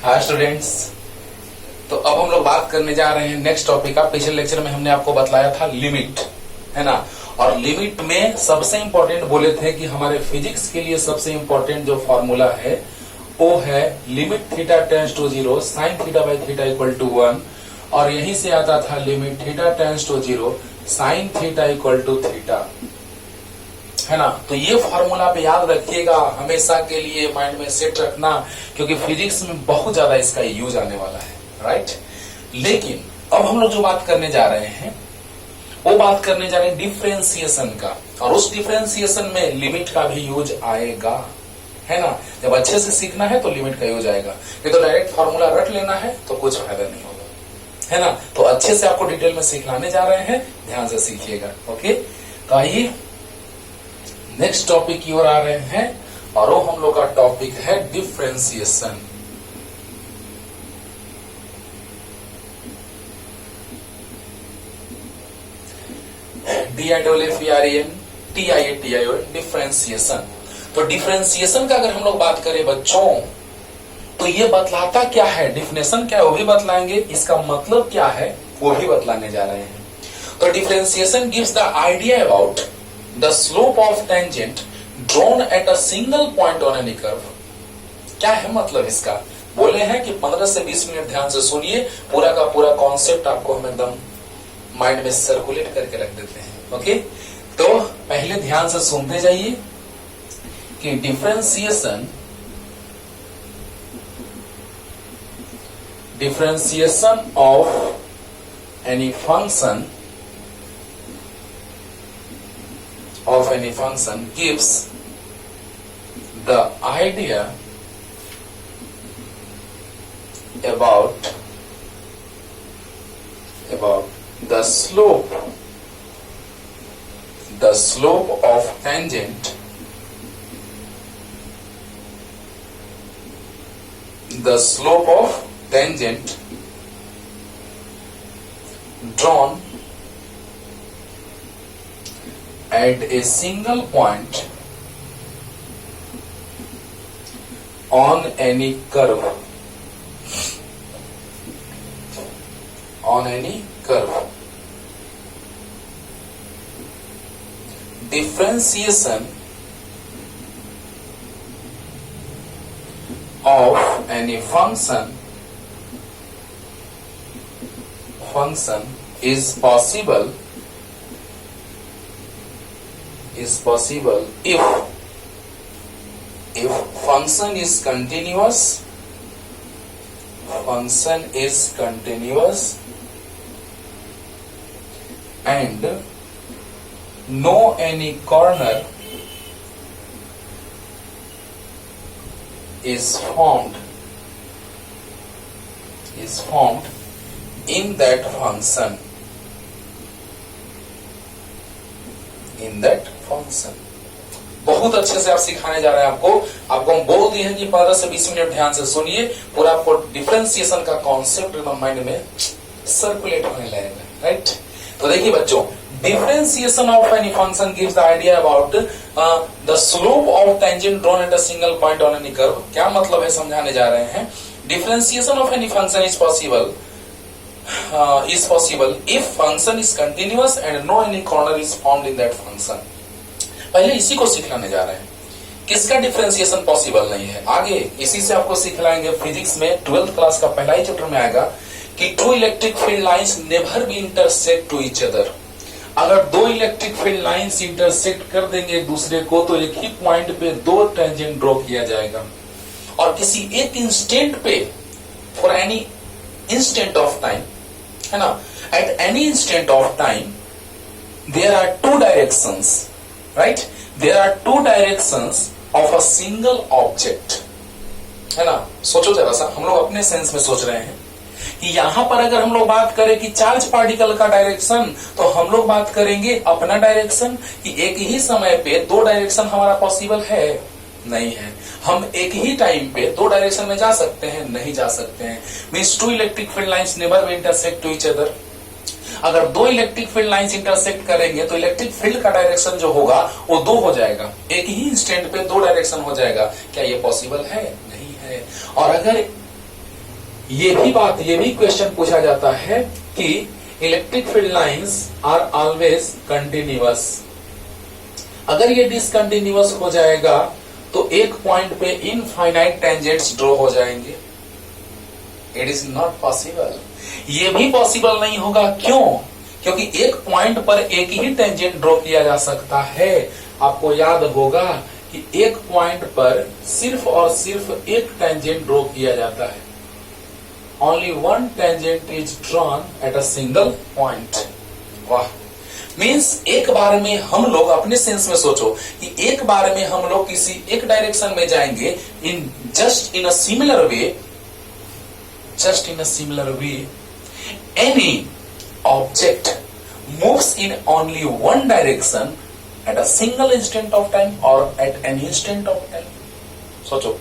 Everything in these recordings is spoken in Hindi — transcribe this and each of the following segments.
Hi students. तो अब हम लोग बात करने जा रहे हैं नेक्स्ट टॉपिक का। पिछले लेक्चर में हमने आपको बतलाया था लिमिट, है ना। और लिमिट में सबसे इंपॉर्टेंट बोले थे कि हमारे फिजिक्स के लिए सबसे इंपॉर्टेंट जो फॉर्मूला है वो है limit theta tends to 0 sine theta by theta equal to 1, और यहीं से आता था limit theta tends to 0 sine theta equal to theta, है ना। तो ये फॉर्मूला पे याद रखिएगा, हमेशा के लिए माइंड में सेट रखना, क्योंकि फिजिक्स में बहुत ज्यादा इसका यूज आने वाला है, राइट। लेकिन अब हम लोग जो बात करने जा रहे हैं वो बात करने जा रहे हैं डिफरेंशिएशन का, और उस डिफरेंशिएशन में लिमिट का भी यूज आएगा, है ना। जब अच्छे से सीखना है तो लिमिट का यूज आएगा, नहीं तो डायरेक्ट फॉर्मूला रट लेना है तो कुछ फायदा नहीं होगा, है ना। तो अच्छे से आपको डिटेल में सिखलाने जा रहे हैं, ध्यान से सीखिएगा। ओके, तो आइए नेक्स्ट टॉपिक की ओर आ रहे हैं, और वो हम लोग का टॉपिक है डिफरेंशिएशन। DIFFEREN TIATION differentiation. तो डिफरेंशिएशन का अगर हम लोग बात करें बच्चों, तो ये बतलाता क्या है, डिफिनेशन क्या है वो भी बतलाएंगे, इसका मतलब क्या है वो भी बतलाने जा रहे हैं। तो differentiation gives the idea about the slope of tangent drawn at a single point on any curve। क्या है मतलब इसका, बोले हैं कि 15 से 20 मिनट ध्यान से सुनिए, पूरा का पूरा कॉन्सेप्ट आपको हम एकदम माइंड में सर्कुलेट करके रख देते हैं। ओके, तो पहले ध्यान से सुनते जाइए कि differentiation of any function of any function gives the idea about the slope of tangent drawn at a single point on any curve, differentiation of any function is possible if function is continuous and no any corner is formed in that function, बहुत अच्छे से आप सिखाने जा रहे हैं। आपको हम बोल दिए हैं कि 15 से 20 मिनट ध्यान से सुनिए, पूरा आपको डिफरेंशिएशन का कॉन्सेप्ट माइंड में सर्कुलेट होने लगेगा, राइट। तो देखिए बच्चों, differentiation of any function gives the idea about the slope of tangent drawn at a single point on any curve. क्या मतलब है समझाने जा रहे हैं। Differentiation of any function is possible if function is continuous and no any corner is formed in that function। पहले इसी को सिखलाने जा रहे हैं, किसका डिफरेंशिएशन पॉसिबल नहीं है। आगे इसी से आपको सिखलाएंगे, फिजिक्स में 12th क्लास का पहला ही चैप्टर में आएगा कि two electric field lines never be intersect to each other. अगर दो इलेक्ट्रिक फील्ड लाइंस इंटरसेक्ट कर देंगे एक दूसरे को, तो एक ही पॉइंट पे दो टेंजेंट ड्रॉ किया जाएगा, और किसी एक इंस्टेंट पे, for any instant of time, है ना, at any instant of time there are two directions, right, there are two directions of a single object, है ना। सोचो जरा सा, हम लोग अपने सेंस में सोच रहे हैं कि यहां पर अगर हम लोग बात करें कि चार्ज पार्टिकल का डायरेक्शन, तो हम लोग बात करेंगे अपना डायरेक्शन, कि एक ही समय पे दो डायरेक्शन हमारा पॉसिबल है, नहीं है। हम एक ही टाइम पे दो डायरेक्शन में जा सकते हैं, नहीं जा सकते हैं। Means two electric field lines never intersect to each other. अगर दो इलेक्ट्रिक फील्ड लाइंस इंटरसेक्ट करेंगे तो इलेक्ट्रिक फील्ड का डायरेक्शन जो होगा वो दो हो जाएगा, एक ही इंस्टेंट पे दो डायरेक्शन हो जाएगा। क्या ये पॉसिबल है? नहीं है। और अगर ये भी क्वेश्चन पूछा जाता है कि electric field lines are always continuous. अगर ये डिसकंटिन्यूअस हो जाएगा तो एक पॉइंट पे इनफाइनाइट टेंजेंट्स ड्रॉ हो जाएंगे। It is not possible. ये भी पॉसिबल नहीं होगा। क्यों? क्योंकि एक पॉइंट पर एक ही टेंजेंट ड्रॉ किया जा सकता है। आपको याद होगा कि एक पॉइंट पर सिर्फ और सिर्फ एक टेंजेंट ड्रॉ किया जाता है। Only one tangent is drawn at a single point. वाह, मीन्स एक बार में हम लोग अपने सेंस में सोचो कि एक बार में हम लोग किसी एक डायरेक्शन में जाएंगे just in a similar way any object moves in only one direction at a single instant of time और at an instant of time. सोचो,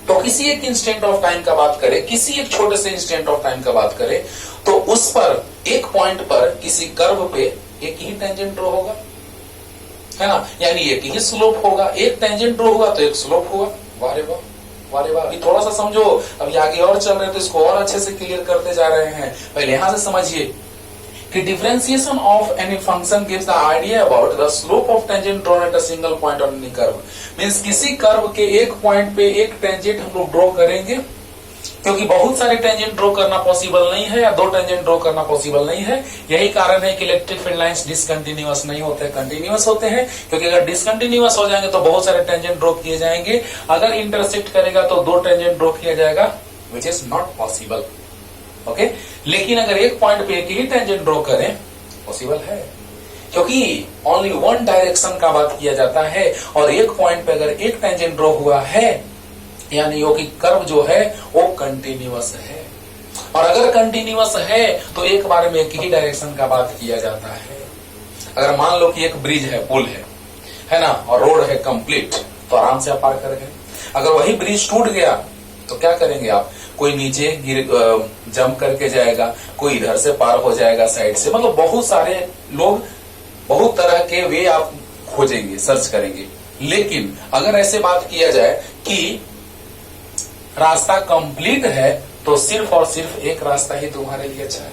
तो किसी एक इंस्टेंट ऑफ टाइम का बात करें, किसी एक छोटे से इंस्टेंट ऑफ टाइम का बात करें, तो उस पर एक पॉइंट पर किसी कर्व पे एक ही टेंजेंट ड्रॉ होगा, है ना, यानी एक ही स्लोप होगा। एक टेंजेंट ड्रॉ होगा तो एक स्लोप होगा। वारे वाह, वारे वाह। अभी थोड़ा सा समझो, अभी आगे और चल रहे हैं तो इसको और अच्छे से क्लियर करते जा रहे हैं। पहले यहां से समझिए कि differentiation of any function gives the idea about the slope of tangent drawn at a single point on any curve. Means किसी कर्व के एक पॉइंट पे एक टेंजेंट हम लोग ड्रॉ करेंगे, क्योंकि बहुत सारे टेंजेंट ड्रॉ करना पॉसिबल नहीं है या दो टेंजेंट ड्रॉ करना पॉसिबल नहीं है। यही कारण है कि इलेक्ट्रिक फील्ड लाइंस डिसकंटिन्यूअस नहीं होते, कंटिन्यूअस होते हैं। क्योंकि अगर डिसकंटिन्यूअस हो जाएंगे तो बहुत सारे टेंजेंट ड्रॉ किए जाएंगे। अगर इंटरसेक्ट करेगा तो दो टेंजेंट ड्रॉ किया जाएगा, which is not possible. Okay, लेकिन अगर एक पॉइंट पे एक ही टेंजेंट ड्रॉ करें, पॉसिबल है, क्योंकि ओनली वन डायरेक्शन का बात किया जाता है। और एक पॉइंट पे अगर एक टेंजेंट ड्रॉ हुआ है, यानी वो कि कर्व जो है वो कंटिन्यूअस है। और अगर कंटिन्यूअस है तो एक बार में एक ही डायरेक्शन का बात किया जाता है। अगर मान लो कि एक ब्रिज है, पुल है ना, और रोड है कंप्लीट, तो आराम से आप पार कर गए। अगर वही ब्रिज टूट गया तो क्या करेंगे आप? कोई नीचे जंप करके जाएगा, कोई इधर से पार हो जाएगा साइड से। मतलब बहुत सारे लोग बहुत तरह के वे आप खोजेंगे, सर्च करेंगे। लेकिन अगर ऐसे बात किया जाए कि रास्ता कंप्लीट है तो सिर्फ और सिर्फ एक रास्ता ही तुम्हारे लिए अच्छा है।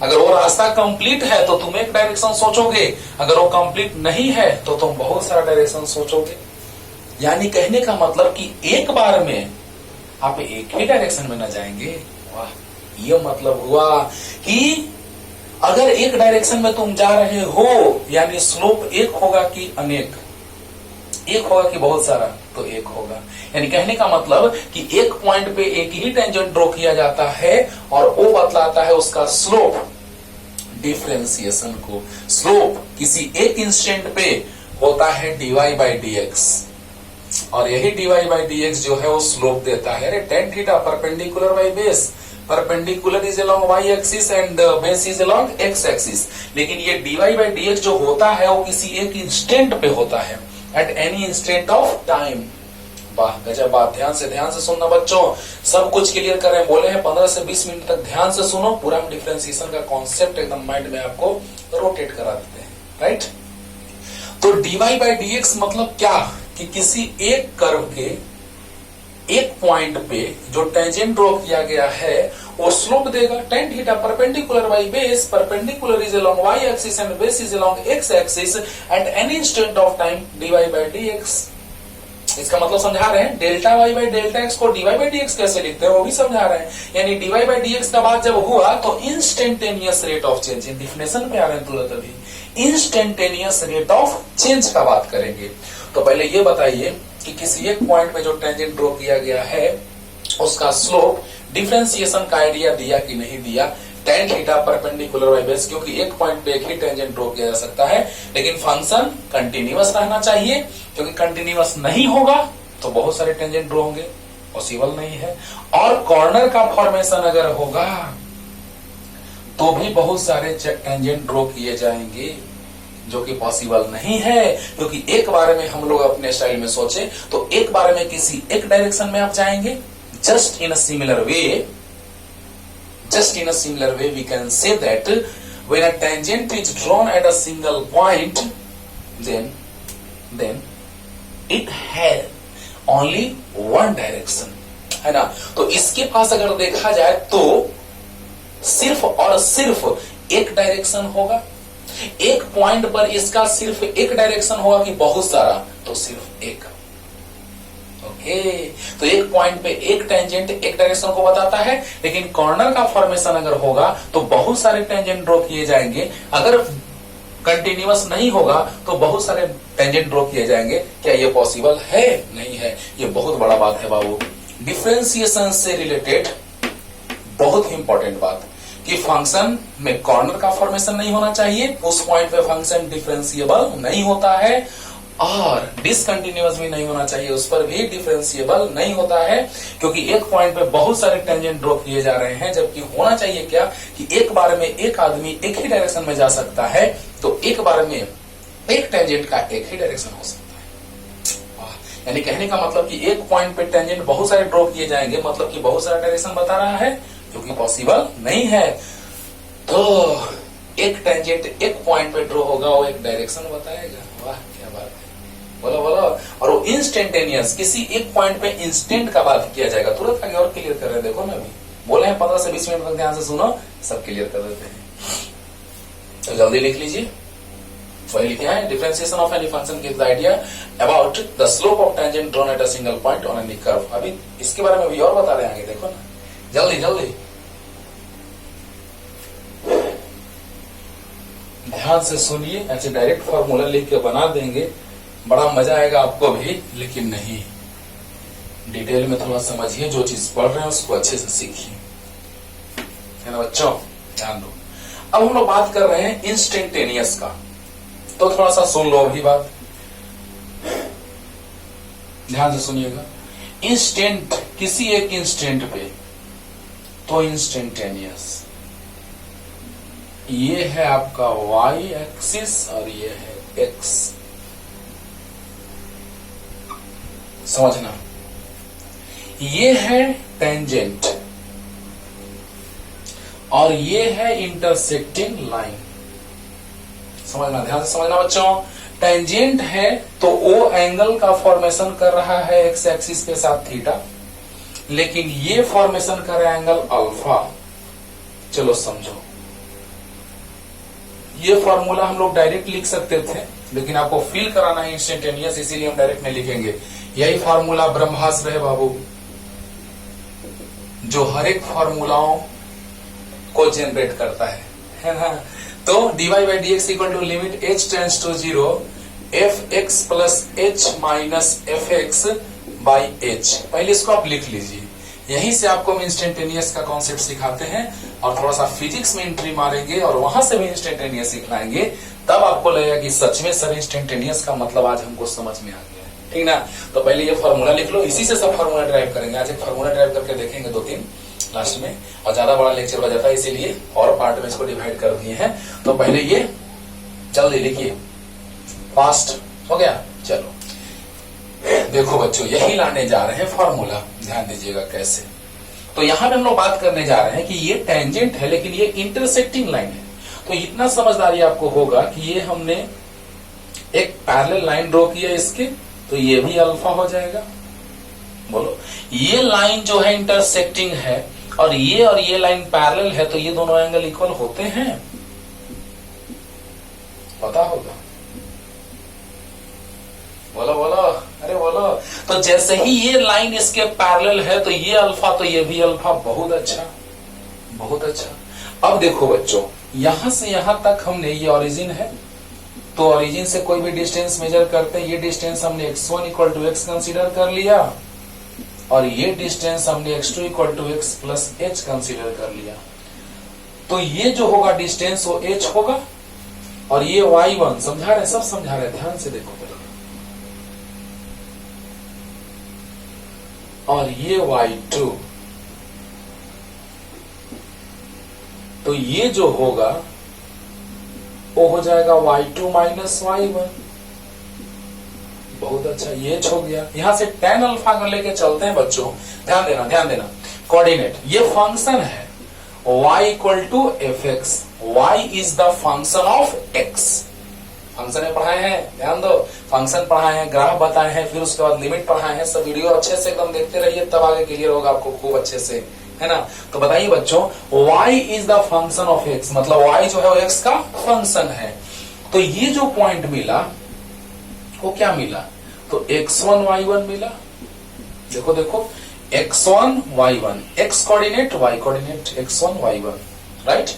अगर वो रास्ता कंप्लीट है तो तुम एक डायरेक्शन सोचोगे, अगर वो कंप्लीट नहीं है तो तुम बहुत सारा डायरेक्शन सोचोगे। यानी कहने का मतलब कि एक बार में आप एक ही डायरेक्शन में न जाएंगे। वाह, ये मतलब हुआ कि अगर एक डायरेक्शन में तुम जा रहे हो, यानी स्लोप एक होगा कि अनेक, एक होगा कि बहुत सारा, तो एक होगा। यानी कहने का मतलब कि एक पॉइंट पे एक ही टेंजेंट ड्रॉ किया जाता है और वो बतलाता है उसका स्लोप। डिफरेंशिएशन को स्लोप किसी एक इंस्टेंट पे होता है dy/dx, और यही dy/dx जो है वो स्लोप देता है। अरे tan theta perpendicular by base, perpendicular is along y axis and base is along x axis. लेकिन ये dy/dx जो होता है वो किसी एक इंस्टेंट पे होता है, eight any instant of time. वाह, गजब बात। ध्यान से सुनना बच्चों, सब कुछ क्लियर कर रहे हैं। बोले हैं 15 से 20 मिनट तक ध्यान से सुनो, पूरा हम डिफरेंशिएशन का कॉन्सेप्ट एकदम माइंड में आपको रोटेट करा देते हैं। राइट, तो dy/dx मतलब क्या कि किसी एक कर्व के एक पॉइंट पे जो टेंजेंट ड्रॉ किया गया है वो स्लोप देगा। tan theta perpendicular by base, perpendicular is along y axis and base is along x axis at any instant of time dy/dx। इसका मतलब समझा रहे हैं। डेल्टा y/डेल्टा x को dy/dx कैसे लिखते हैं वो भी समझा रहे हैं। यानी dy/dx का बात जब हुआ तो instantaneous rate of change, definition पे आ रहे हैं तुरंत। अभी इंस्टेंटेनियस रेट ऑफ चेंज का बात करेंगे। तो पहले ये बताइए कि किसी एक पॉइंट पे जो टेंजेंट ड्रॉ किया गया है उसका स्लोप डिफरेंशिएशन का आइडिया दिया कि नहीं दिया? tan theta perpendicular by base, क्योंकि एक पॉइंट पे एक ही टेंजेंट ड्रॉ किया जा सकता है, लेकिन फंक्शन कंटिन्यूअस रहना चाहिए, क्योंकि कंटिन्यूअस नहीं होगा तो बहुत सारे टेंजेंट ड्रॉ होंगे, पॉसिबल नहीं है। और कॉर्नर का फॉर्मेशन अगर होगा तो भी बहुत सारे टेंजेंट ड्रॉ किए जाएंगे, जो कि पॉसिबल नहीं है। क्योंकि एक बार में हम लोग अपने स्टाइल में सोचे तो एक बार में किसी एक डायरेक्शन में आप जाएंगे। Just in a similar way we can say that when a tangent is drawn at a single point, then it has only one direction. है ना। तो इसके पास अगर देखा जाए तो सिर्फ और सिर्फ एक डायरेक्शन होगा, एक पॉइंट पर इसका सिर्फ एक डायरेक्शन होगा कि बहुत सारा, तो सिर्फ एक। ओके, तो एक पॉइंट पे एक टेंजेंट एक डायरेक्शन को बताता है, लेकिन कॉर्नर का फॉर्मेशन अगर होगा तो बहुत सारे टेंजेंट ड्रॉ किए जाएंगे। अगर कंटिन्यूअस नहीं होगा तो बहुत सारे टेंजेंट ड्रॉ किए जाएंगे। क्या ये पॉसिबल है? नहीं है। ये बहुत बड़ा बात है बाबू। डिफरेंशिएशन से रिलेटेड बहुत ही इंपॉर्टेंट बात कि फंक्शन में कॉर्नर का फॉर्मेशन नहीं होना चाहिए, उस पॉइंट पे फंक्शन डिफरेंशिएबल नहीं होता है, और डिसकंटिन्यूअस भी नहीं होना चाहिए, उस पर भी डिफरेंशिएबल नहीं होता है, क्योंकि एक पॉइंट पे बहुत सारे टेंजेंट ड्रॉ किए जा रहे हैं। जबकि होना चाहिए क्या कि एक बार में एक आदमी एक ही डायरेक्शन में जा सकता है, तो एक बार में एक टेंजेंट का एक ही डायरेक्शन हो सकता है। यानी कहने का मतलब कि एक पॉइंट पे टेंजेंट बहुत सारे ड्रॉ किए जाएंगे, मतलब कि बहुत सारा डायरेक्शन बता रहा है, जो कि पॉसिबल नहीं है। तो एक टेंजेंट एक पॉइंट पे ड्रॉ होगा, वो एक डायरेक्शन बताएगा। वाह क्या बात है, बोलो बोलो। और वो इंस्टेंटेनियस, किसी एक पॉइंट पे इंस्टेंट का बात किया जाएगा। तुरंत आगे और क्लियर कर रहे हैं, देखो ना अभी बोले हैं 15 से 20 मिनट तक ध्यान से सुनो, सब क्लियर कर देते हैं। तो जल्दी लिख लीजिए। वही लिखे हैं, differentiation of any function gives the idea about the slope of tangent drawn at a single point on any curve. अभी इसके बारे में भी और बता रहे हैं आगे, देखो ना, जल्दी जल्दी ध्यान से सुनिए। ऐसे डायरेक्ट फॉर्मूला लिख के बना देंगे, बड़ा मजा आएगा आपको भी, लेकिन नहीं, डिटेल में थोड़ा समझिए, जो चीज पढ़ रहे हैं उसको अच्छे से सीखिए, है ना बच्चों। ध्यान दो। अब हम लोग बात कर रहे हैं इंस्टेंटेनियस का, तो थोड़ा सा सुन लो अभी बात, ध्यान से सुनिएगा। इंस्टेंट, किसी एक इंस्टेंट पे, तो इंस्टेंटेनियस ये है आपका y एक्सिस और ये है x। समझना, ये है टेंजेंट और ये है इंटरसेक्टिंग लाइन। समझना, ध्यान से समझना बच्चों। टेंजेंट है तो ओ एंगल का फॉर्मेशन कर रहा है एक्स एक्सिस के साथ थीटा, लेकिन ये फॉर्मेशन कर रहा है एंगल अल्फा। चलो समझो, ये फॉर्मूला हम लोग डायरेक्ट लिख सकते थे, लेकिन आपको फील कराना है इंस्टेंटेनियस, इसीलिए हम डायरेक्ट नहीं लिखेंगे। यही फॉर्मूला ब्रह्मास्त्र है बाबू, जो हर एक फॉर्मूलाओं को जनरेट करता है ना। तो dy by dx equal to limit h tends to 0 fx plus h minus fx by h। पहले इसको आप लिख लीजिए। यहीं से आपको हम इंस्टेंटेनियस का कॉन्सेप्ट सिखाते हैं, और थोड़ा सा फिजिक्स में एंट्री मारेंगे और वहां से भी इंस्टेंटेनियस सिखाएंगे। तब आपको लगेगा कि सच में सर इंस्टेंटेनियस का मतलब आज हमको समझ में आ गया है, ठीक ना। तो पहले ये फॉर्मूला लिख लो, इसी से सब फॉर्मूला ड्राइव करेंगे। आज एक फॉर्मूला ड्राइव करके देखेंगे 2-3 लास्ट में, और ज्यादा बड़ा लेक्चर हो जाता है, इसीलिए और पार्ट में इसको डिवाइड कर दिए हैं। तो पहले ये जल्दी लिखिए, फास्ट हो गया। चलो देखो बच्चों, यही लाने जा रहे हैं फॉर्मूला, ध्यान दीजिएगा कैसे। तो यहां पे हम लोग बात करने जा रहे हैं कि ये टेंजेंट है, लेकिन ये इंटरसेक्टिंग लाइन है। तो इतना समझदारी आपको होगा कि ये हमने एक पैरेलल लाइन ड्रॉ किया इसके, तो ये भी अल्फा हो जाएगा। बोलो, ये लाइन जो है इंटरसेक्टिंग है और ये लाइन पैरेलल है, तो ये दोनों एंगल इक्वल होते हैं, पता होगा। बोलो बोलो, अरे बोलो। तो जैसे ही ये लाइन इसके पैरेलल है, तो ये अल्फा, तो ये भी अल्फा। बहुत अच्छा, बहुत अच्छा। अब देखो बच्चों, यहां से यहां तक हमने, ये ओरिजिन है, तो ओरिजिन से कोई भी डिस्टेंस मेजर करते हैं, ये डिस्टेंस हमने x1 equal to x consider कर लिया, और ये डिस्टेंस हमने x2 equal to x plus h consider कर लिया। तो ये जो होगा डिस्टेंस वो h होगा, और ये y1 समझा रहे, सब समझा रहे, ध्यान से देखो, और ये y2, तो ये जो होगा वो हो जाएगा y2 माइनस y1। बहुत अच्छा, ये हो गया। यहां से tan अल्फा कर लेके चलते हैं बच्चों, ध्यान देना ध्यान देना। कोऑर्डिनेट, ये फंक्शन है y equal to F X, y is the function of x, function में पढ़ाए हैं, ध्यान दो, फंक्शन पढ़ाए हैं, ग्राफ बताए हैं, फिर उसके बाद लिमिट पढ़ाए हैं। सब वीडियो अच्छे से एकदम देखते रहिए, तब आगे क्लियर होगा आपको खूब अच्छे से, है ना। तो बताइए बच्चों, y is the function of x, मतलब y जो है वो x का फंक्शन है। तो ये जो पॉइंट मिला वो क्या मिला, तो x1 y1 मिला। देखो देखो, x1 y1, x coordinate y coordinate, x1 y1, right.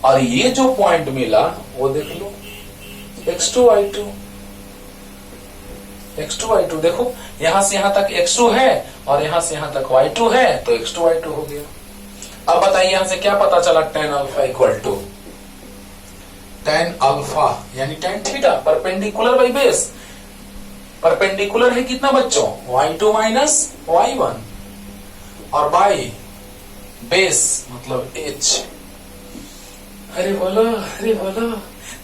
और ये जो पॉइंट मिला वो देख लो, x2 y2, x2 y2। देखो यहां से यहां तक x2 है और यहां से यहां तक y2 है, तो x2 y2 हो गया। अब बताइए यहां से क्या पता चला, tan alpha equal to tan alpha यानी tan theta, perpendicular by base. Perpendicular है कितना बच्चों, y2 माइनस y1, और बाई बेस मतलब h। अरे बोलो, अरे बोलो,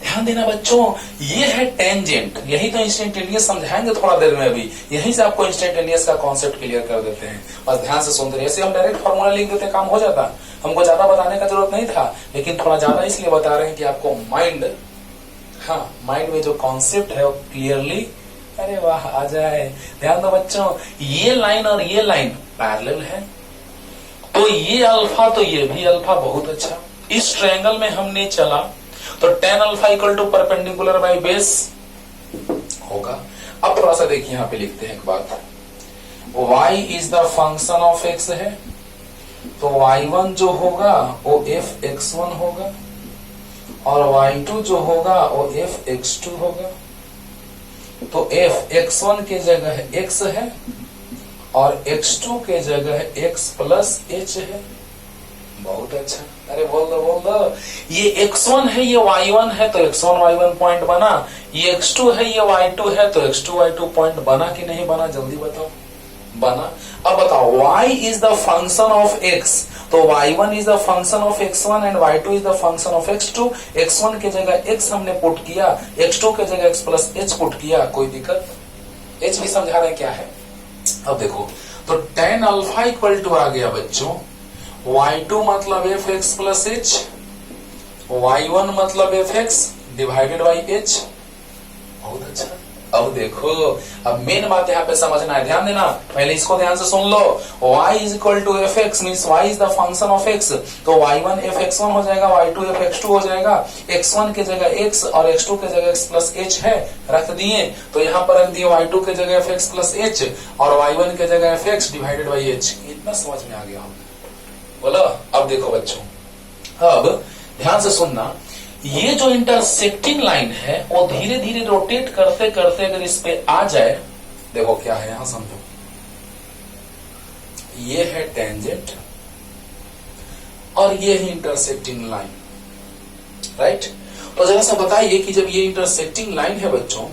ध्यान देना बच्चों, ये है टेंजेंट। यही तो इंस्टेंटेनियस समझाएंगे थोड़ा देर में, अभी यहीं से आपको इंस्टेंटेनियस का कॉन्सेप्ट क्लियर कर देते हैं। बस ध्यान से सुनते रहिए, ऐसे हम डायरेक्ट फॉर्मूला लिख देते, काम हो जाता। हमको ज्यादा बताने का जरूरत नहीं था, लेकिन थोड़ा ज्यादा इसलिए बता रहे हैं कि आपको माइंड, हाँ माइंड में जो कॉन्सेप्ट है वो क्लियरली, अरे वाह, आ जाए। ध्यान दो बच्चों, ये लाइन और ये लाइन पैरेलल है, तो ये अल्फा तो ये भी अल्फा, बहुत अच्छा। इस ट्रायंगल में हमने चला तो tan alpha equal to perpendicular by base होगा। अब थोड़ा सा देखिए, यहां पे लिखते हैं एक बात, y is the function of x है, तो y1 जो होगा वो f(x1) होगा, और y2 जो होगा वो f(x2) होगा। तो f(x1) के जगह x है और x2 के जगह x प्लस h है। बहुत अच्छा, अरे बोल दो बोल दो, ये x1 है ये y1 है, तो x1 y1 पॉइंट बना, ये x2 है ये y2 है, तो x2 y2 पॉइंट बना कि नहीं बना, जल्दी बताओ, बना। अब बताओ, y is the function of x, तो y1 is the function of x1 and y2 is the function of x2। x1 के जगह x हमने पुट किया, x2 के जगह x प्लस h पुट किया, कोई दिक्कत, h भी समझा रहे क्या है। अब देखो, तो tan अल्फा इक्वल टू आ गया बच्चों, y2 मतलब fx प्लस h, y1 मतलब fx डिवाइडेड बाई h। बहुत अच्छा। अब देखो, अब मेन बात यहाँ पे समझना है, ध्यान देना, पहले इसको ध्यान से सुन लो। y is equal to fx means y is the function of x, तो y1 fx1 हो जाएगा, y2 fx2 हो जाएगा। x1 के जगह x और x2 के जगह x प्लस h है, रख दिए, तो यहाँ पर रख दिए y2 के जगह fx प्लस h और y1 के जगह fx डिवाइडेड बाई h। इतना समझ में आ गया हम, बोलो। अब देखो बच्चों, अब ध्यान से सुनना, ये जो इंटरसेक्टिंग लाइन है वो धीरे धीरे रोटेट करते करते अगर इस पे आ जाए, देखो क्या है यहां समझो, ये है टेंजेंट और ये है इंटरसेक्टिंग लाइन, राइट। तो जरा सा बताइए कि जब ये इंटरसेक्टिंग लाइन है बच्चों,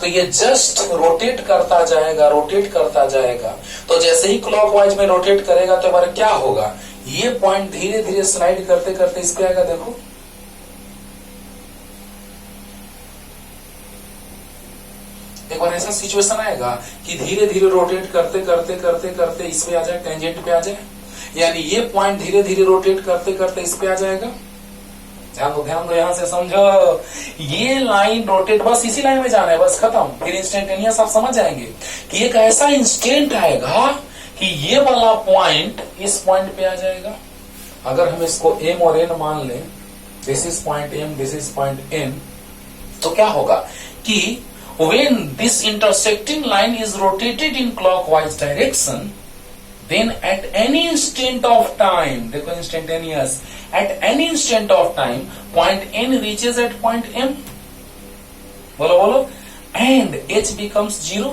तो ये जस्ट रोटेट करता जाएगा, रोटेट करता जाएगा, तो जैसे ही क्लॉकवाइज में रोटेट करेगा तो हमारा क्या होगा, ये पॉइंट धीरे धीरे स्लाइड करते करते इस पे आएगा। देखो एक बार ऐसा सिचुएशन आएगा कि धीरे धीरे रोटेट करते करते करते करते इस पे आ जाए, टेंजेंट पे आ जाए, यानी ये पॉइंट धीरे धीरे रोटेट करते करते इस पे आ जाएगा। ध्यान दो यहां से समझो, ये लाइन रोटेट, बस इसी लाइन में जाना है, बस खत्म, फिर इंस्टेंटेनियस आप समझ जाएंगे कि एक ऐसा इंस्टेंट आएगा कि ये वाला पॉइंट इस पॉइंट पे आ जाएगा। अगर हम इसको m और n मान लें, this is point m, this is point n, तो क्या होगा कि when this intersecting line is rotated in clockwise direction, then at any instant of time, देखो instantaneous, at any instant of time point n reaches at point m, बोलो बोलो, and h becomes 0,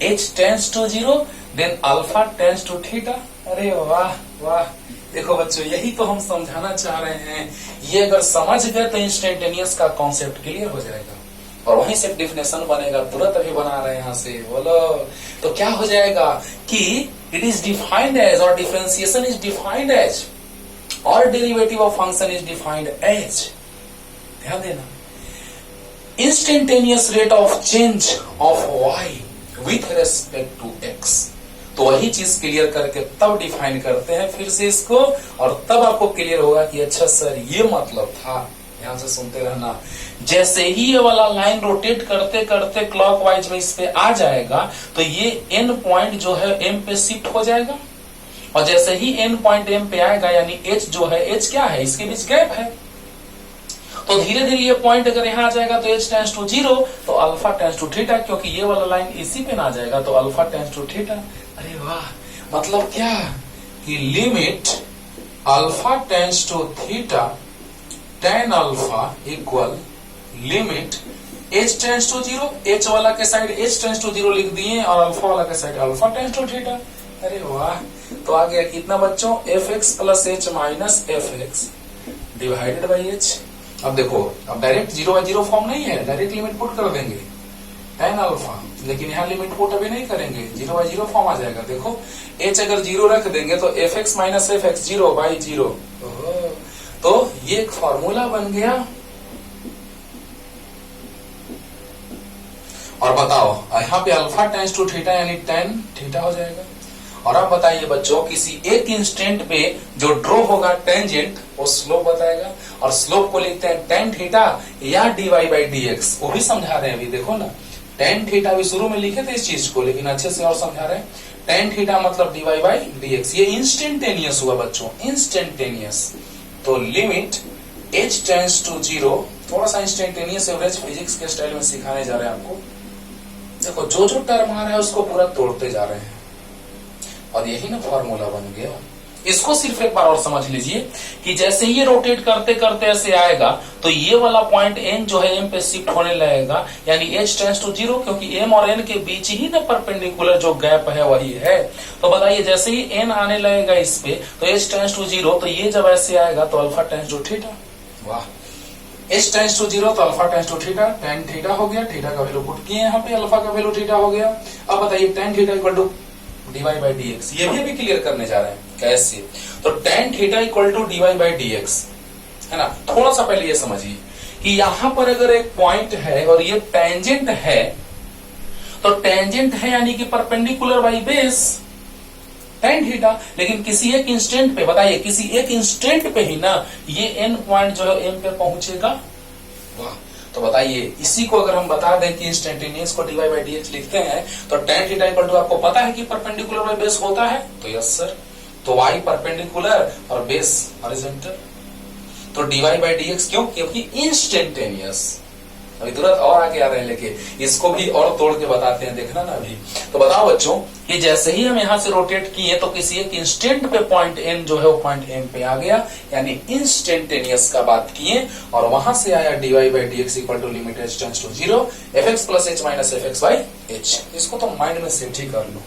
h tends to 0, then alpha tends to theta। अरे वाह वाह, देखो बच्चों यही तो हम समझाना चाह रहे हैं। ये अगर समझ गए तो इंस्टेंटेनियस का कॉन्सेप्ट क्लियर हो जाएगा और वहीं से डेफिनेशन बनेगा, तुरंत अभी बना रहे हैं यहां से, बोलो। तो क्या हो जाएगा कि इट इज डिफाइंड एज, और डिफरेंशिएशन इज डिफाइंड एज, और derivative of function is defined as, ध्यान देना, instantaneous rate of change of Y with respect to x. तो वही चीज क्लियर करके तब डिफाइन करते हैं फिर से इसको, और तब आपको क्लियर होगा कि अच्छा सर ये मतलब था, ध्यान से सुनते रहना। जैसे ही ये वाला लाइन रोटेट करते करते क्लॉकवाइज में इस पे आ जाएगा तो ये एन पॉइंट जो है एम पे शिफ्ट हो जाएगा, और जैसे ही एन पॉइंट एम पे आएगा यानी एच जो है, एच क्या है, इसके बीच गैप है, तो धीरे धीरे ये पॉइंट अगर यहाँ आ जाएगा तो एच टेंस टू 0, तो अल्फा टेंस टू थीटा, क्योंकि ये वाला लाइन इसी पे ना जाएगा तो अल्फा टेंस टू थीटा। अरे वाह, मतलब क्या कि limit alpha tends to theta tan alpha equal limit h tends to 0, h वाला के साइड h टेंस टू 0 लिख दिए और अल्फा वाला के side alpha tends to theta. अरे वाह, तो आ गया कितना बच्चों, fx plus h minus fx divided by h। अब देखो, अब डायरेक्ट 0/0 फॉर्म नहीं है, डायरेक्ट लिमिट पुट कर देंगे tan अल्फा, लेकिन यहाँ लिमिट पुट अभी नहीं करेंगे, 0/0 फॉर्म आ जाएगा। देखो h अगर 0 रख देंगे तो fx माइनस fx 0/0, तो ये एक फॉर्मूला बन गया। और बताओ यहाँ पे अल्फा टेंस टू थीटा यानी tan थीटा हो जाएगा। और अब बताइए बच्चों, किसी एक इंस्टेंट पे जो ड्रॉ होगा टेंजेंट वो स्लोप बताएगा, और स्लोप को लिखते हैं tan थीटा या dy/dx, वो भी समझा रहे हैं अभी। देखो ना, tan थीटा भी शुरू में लिखे थे इस चीज को, लेकिन अच्छे से और समझा रहे हैं। tan थीटा मतलब dy/dx, ये इंस्टेंटेनियस हुआ बच्चों, इंस्टेंटेनियस। तो लिमिट h टेंस टू 0, थोड़ा सा इंस्टेंटेनियस एवरेज फिजिक्स के स्टाइल में सिखाने जा रहे हैं आपको। देखो जो जो टर्म आ रहा है उसको पूरा तोड़ते जा रहे हैं, और यही ना फॉर्मूला बन गया। इसको सिर्फ एक बार और समझ लीजिए कि जैसे ये रोटेट करते करते ऐसे आएगा तो ये वाला पॉइंट n जो है m पे शिफ्ट होने लगेगा, यानी h टेंस टू 0, क्योंकि m और n के बीच ही ना परपेंडिकुलर जो गैप है वही है। तो बताइए जैसे ही n आने लगेगा इस पे तो h टेंस टू 0, तो ये जब ऐसे आएगा तो अल्फा टेंस टू थीटा। वाह, h टेंस टू 0 तो alpha tends to theta, tan theta हो गया, थीटा का वैल्यू पुट किए यहाँ पे, अल्फा का वैल्यू थीटा हो गया। अब बताइए tan theta equal to dy/dx, ये भी अभी क्लियर करने जा रहे हैं कैसे। तो tan theta equal to dy/dx है ना। थोड़ा सा पहले ये समझिए कि यहां पर अगर एक पॉइंट है और ये टेंजेंट है, तो टेंजेंट है यानी कि perpendicular by base tan theta, लेकिन किसी एक इंस्टेंट पे, बताइए किसी एक इंस्टेंट पे ही ना ये n पॉइंट जो है m पे पहुंचेगा। वाह, तो बताइए इसी को अगर हम बता दें कि इंस्टेंटेनियस को dy/dx लिखते हैं तो tan थीटा इक्वल टू, आपको पता है कि परपेंडिकुलर बाई बेस होता है, तो यस सर, तो y परपेंडिकुलर और बेस हॉरिजॉन्टल, तो dy/dx क्यों, क्योंकि इंस्टेंटेनियस। अभी तुरंत और आगे आ रहे हैं, लेकिन इसको भी और तोड़ के बताते हैं, देखना ना अभी। तो बताओ बच्चों कि जैसे ही हम यहां से रोटेट किए तो किसी एक इंस्टेंट पे पॉइंट n जो है वो पॉइंट m पे आ गया, यानी इंस्टेंटेनियस का बात किए, और वहां से आया dy/dx equal to limit h tends to 0, fx plus h minus fx/h। इसको तो माइंड में सेट ही कर लो,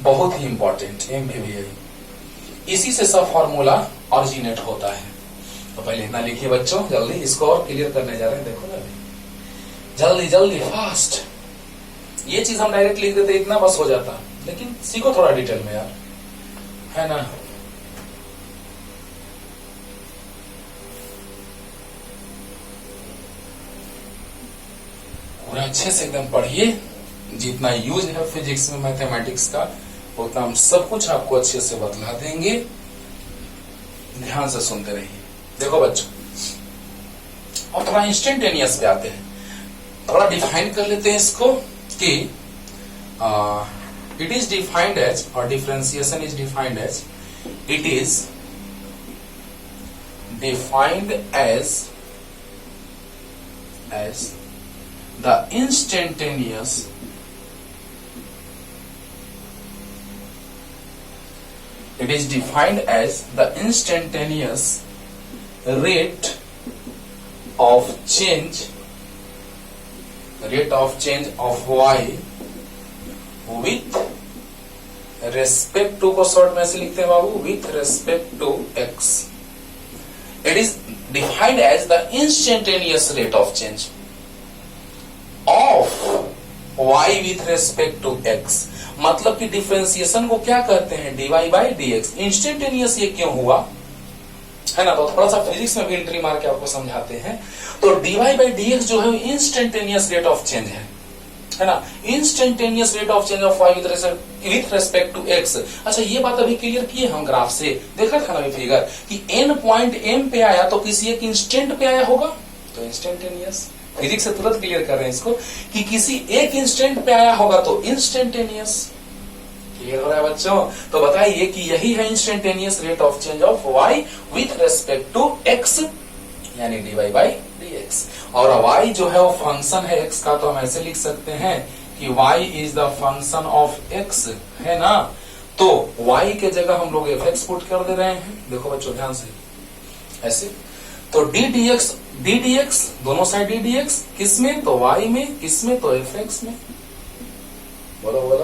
बहुत ही इंपॉर्टेंट, एम भी यही, इसी से सब फॉर्मूला ऑरिजिनेट होता है। तो पहले इतना लिखिए बच्चों, जल्दी इसको और क्लियर करने जा रहे हैं। देखो ना अभी, जल्दी जल्दी फास्ट। ये चीज हम डायरेक्ट लिख देते इतना बस हो जाता, लेकिन सीखो थोड़ा डिटेल में यार, है ना। पूरा अच्छे से एकदम पढ़िए, जितना यूज है फिजिक्स में मैथमेटिक्स का उतना हम सब कुछ आपको अच्छे से बतला देंगे। ध्यान से सुनते रहिए। देखो बच्चों, अब थोड़ा इंस्टेंटेनियस पे आते हैं, थोड़ा डिफाइन कर लेते हैं इसको कि इट इज डिफाइंड एज, और differentiation is defined as, it is defined as the instantaneous it is defined as the instantaneous rate of change of y with respect to, को शॉर्ट में से लिखते हैं बाबू, with respect to x. It is defined as the instantaneous rate of change of y with respect to x. मतलब कि डिफरेंशिएशन को क्या कहते हैं, dy/dx। इंस्टेंटेनियस ये क्यों हुआ है ना, तो थोड़ा सा फिजिक्स में भी एंट्री मार के आपको समझाते हैं। तो dy/dx जो है इंस्टेंटेनियस रेट ऑफ चेंज है है ना, instantaneous rate of change of Y with respect to X. अच्छा ये बात अभी क्लियर किए हम ग्राफ से, देखा था ना अभी फिगर कि एन पॉइंट एम पे आया तो किसी एक इंस्टेंट पे आया होगा, तो इंस्टेंटेनियस। फिजिक्स से तुरंत क्लियर कर रहे हैं इसको कि किसी एक इंस्टेंट पे आया होगा तो इंस्टेंटेनियस। क्लियर हो रहा है बच्चों? तो बताइए कि यही है instantaneous rate of change of Y with respect to X, यानी D Y by D X. और y जो है वो फंक्शन है x का, तो हम ऐसे लिख सकते हैं कि y is the function of x, है ना। तो y के जगह हम लोग fx पुट कर दे रहे हैं, देखो बच्चों ध्यान से ऐसे। तो d dx दोनों साइड d dx किस में, तो y में, किस में, तो fx में। बोलो बोलो,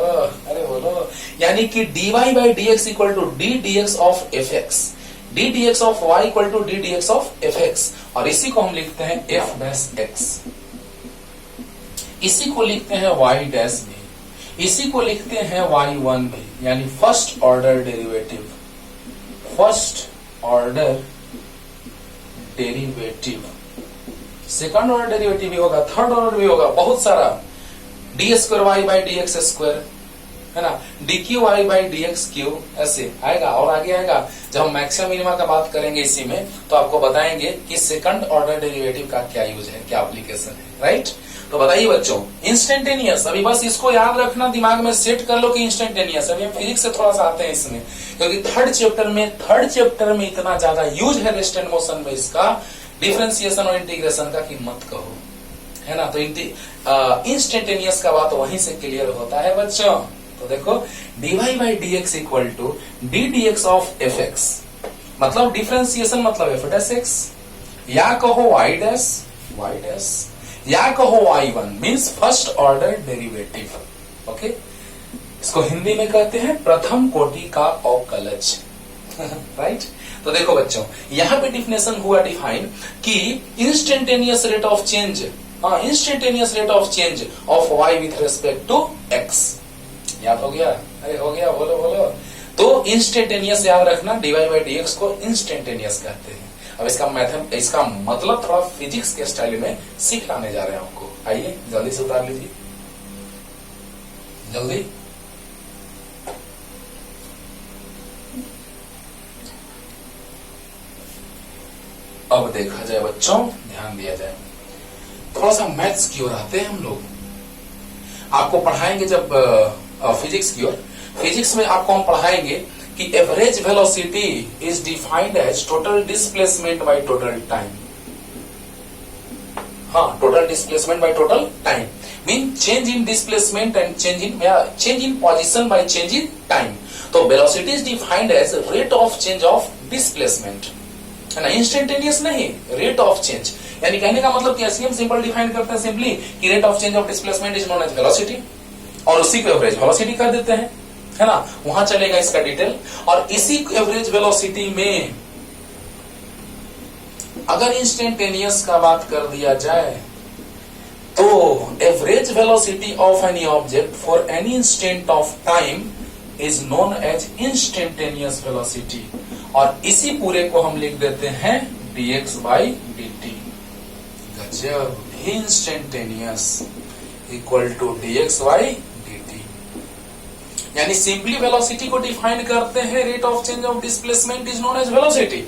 अरे बोलो। यानी कि dy by dx equal to d dx of fx, d dx of y equal to d dx of fx। और इसी को हम लिखते हैं f डैश x, इसी को लिखते हैं y डैश b, इसी को लिखते हैं y1 b, यानी first order derivative, first order derivative. Second order derivative भी होगा, थर्ड ऑर्डर भी होगा, बहुत सारा। D square Y by D X square, है ना, D cube Y by D X cube, ऐसे आएगा। और आगे आएगा जब हम मैक्सिमम मिनिमा का बात करेंगे इसी में, तो आपको बताएंगे कि सेकंड ऑर्डर डेरिवेटिव का क्या यूज है, क्या एप्लीकेशन है, राइट। तो बताइए बच्चों, इंस्टेंटेनियस, अभी बस इसको याद रखना, दिमाग में सेट कर लो कि इंस्टेंटेनियस। अभी हम फिजिक्स से थोड़ा सा आते हैं इसमें, क्योंकि थर्ड चैप्टर में इतना ज्यादा यूज है रेस्ट एंड मोशन में इसका, डिफरेंशिएशन और इंटीग्रेशन का, कि मत कहो, है ना। तो इंस्टेंटेनियस का बात वहीं से क्लियर होता है बच्चों। तो देखो dy by D X equal to D D x of F X, मतलब डिफरेंशिएशन मतलब एफ डैश एक्स, या कहो y डैश, या कहो y1 means first order derivative. Okay, इसको हिंदी में कहते हैं प्रथम कोटि का अवकलज, राइट। तो देखो बच्चों, यहाँ पे डिफिनेशन हुआ डिफाइन कि instantaneous rate of change, instantaneous rate of change of y with respect to x। याद हो गया? अरे हो गया, बोलो बोलो। तो इंस्टेंटेनियस याद रखना, dy बाई डी एक्स को इंस्टेंटेनियस कहते हैं। अब इसका मतलब थोड़ा फिजिक्स के स्टाइल में सिखाने जा रहे हैं आपको। आइए जल्दी से उतार लीजिए, जल्दी। अब देखा जाए बच्चों, ध्यान दिया जाए, थोड़ा सा मैथ्स की ओर आते हैं हम लोग। आपको पढ़ाएंगे जब फिजिक्स की ओर, फिजिक्स में आपको हम पढ़ाएंगे कि average velocity is defined as total displacement by total time. हाँ, total displacement by total time mean change in displacement and change in position by change in time. तो velocity is defined as rate of change of displacement, है ना, इंस्टेंटेनियस नहीं, रेट ऑफ चेंज। यानी कहने का मतलब कि ऐसे हम सिंपल डिफाइन करते हैं सिंपली कि rate of change of displacement is known as velocity, और उसी को एवरेज वेलोसिटी कर देते हैं, है ना। वहां चलेगा इसका डिटेल। और इसी एवरेज वेलोसिटी में अगर इंस्टेंटेनियस का बात कर दिया जाए तो average velocity of any object for any instant of time is known as instantaneous velocity. और इसी पूरे को हम लिख देते हैं dx बाई dt। गजब, instantaneous equal to dx by dt। यानी सिंपली वेलोसिटी को डिफाइन करते हैं, rate of change of displacement is known as velocity.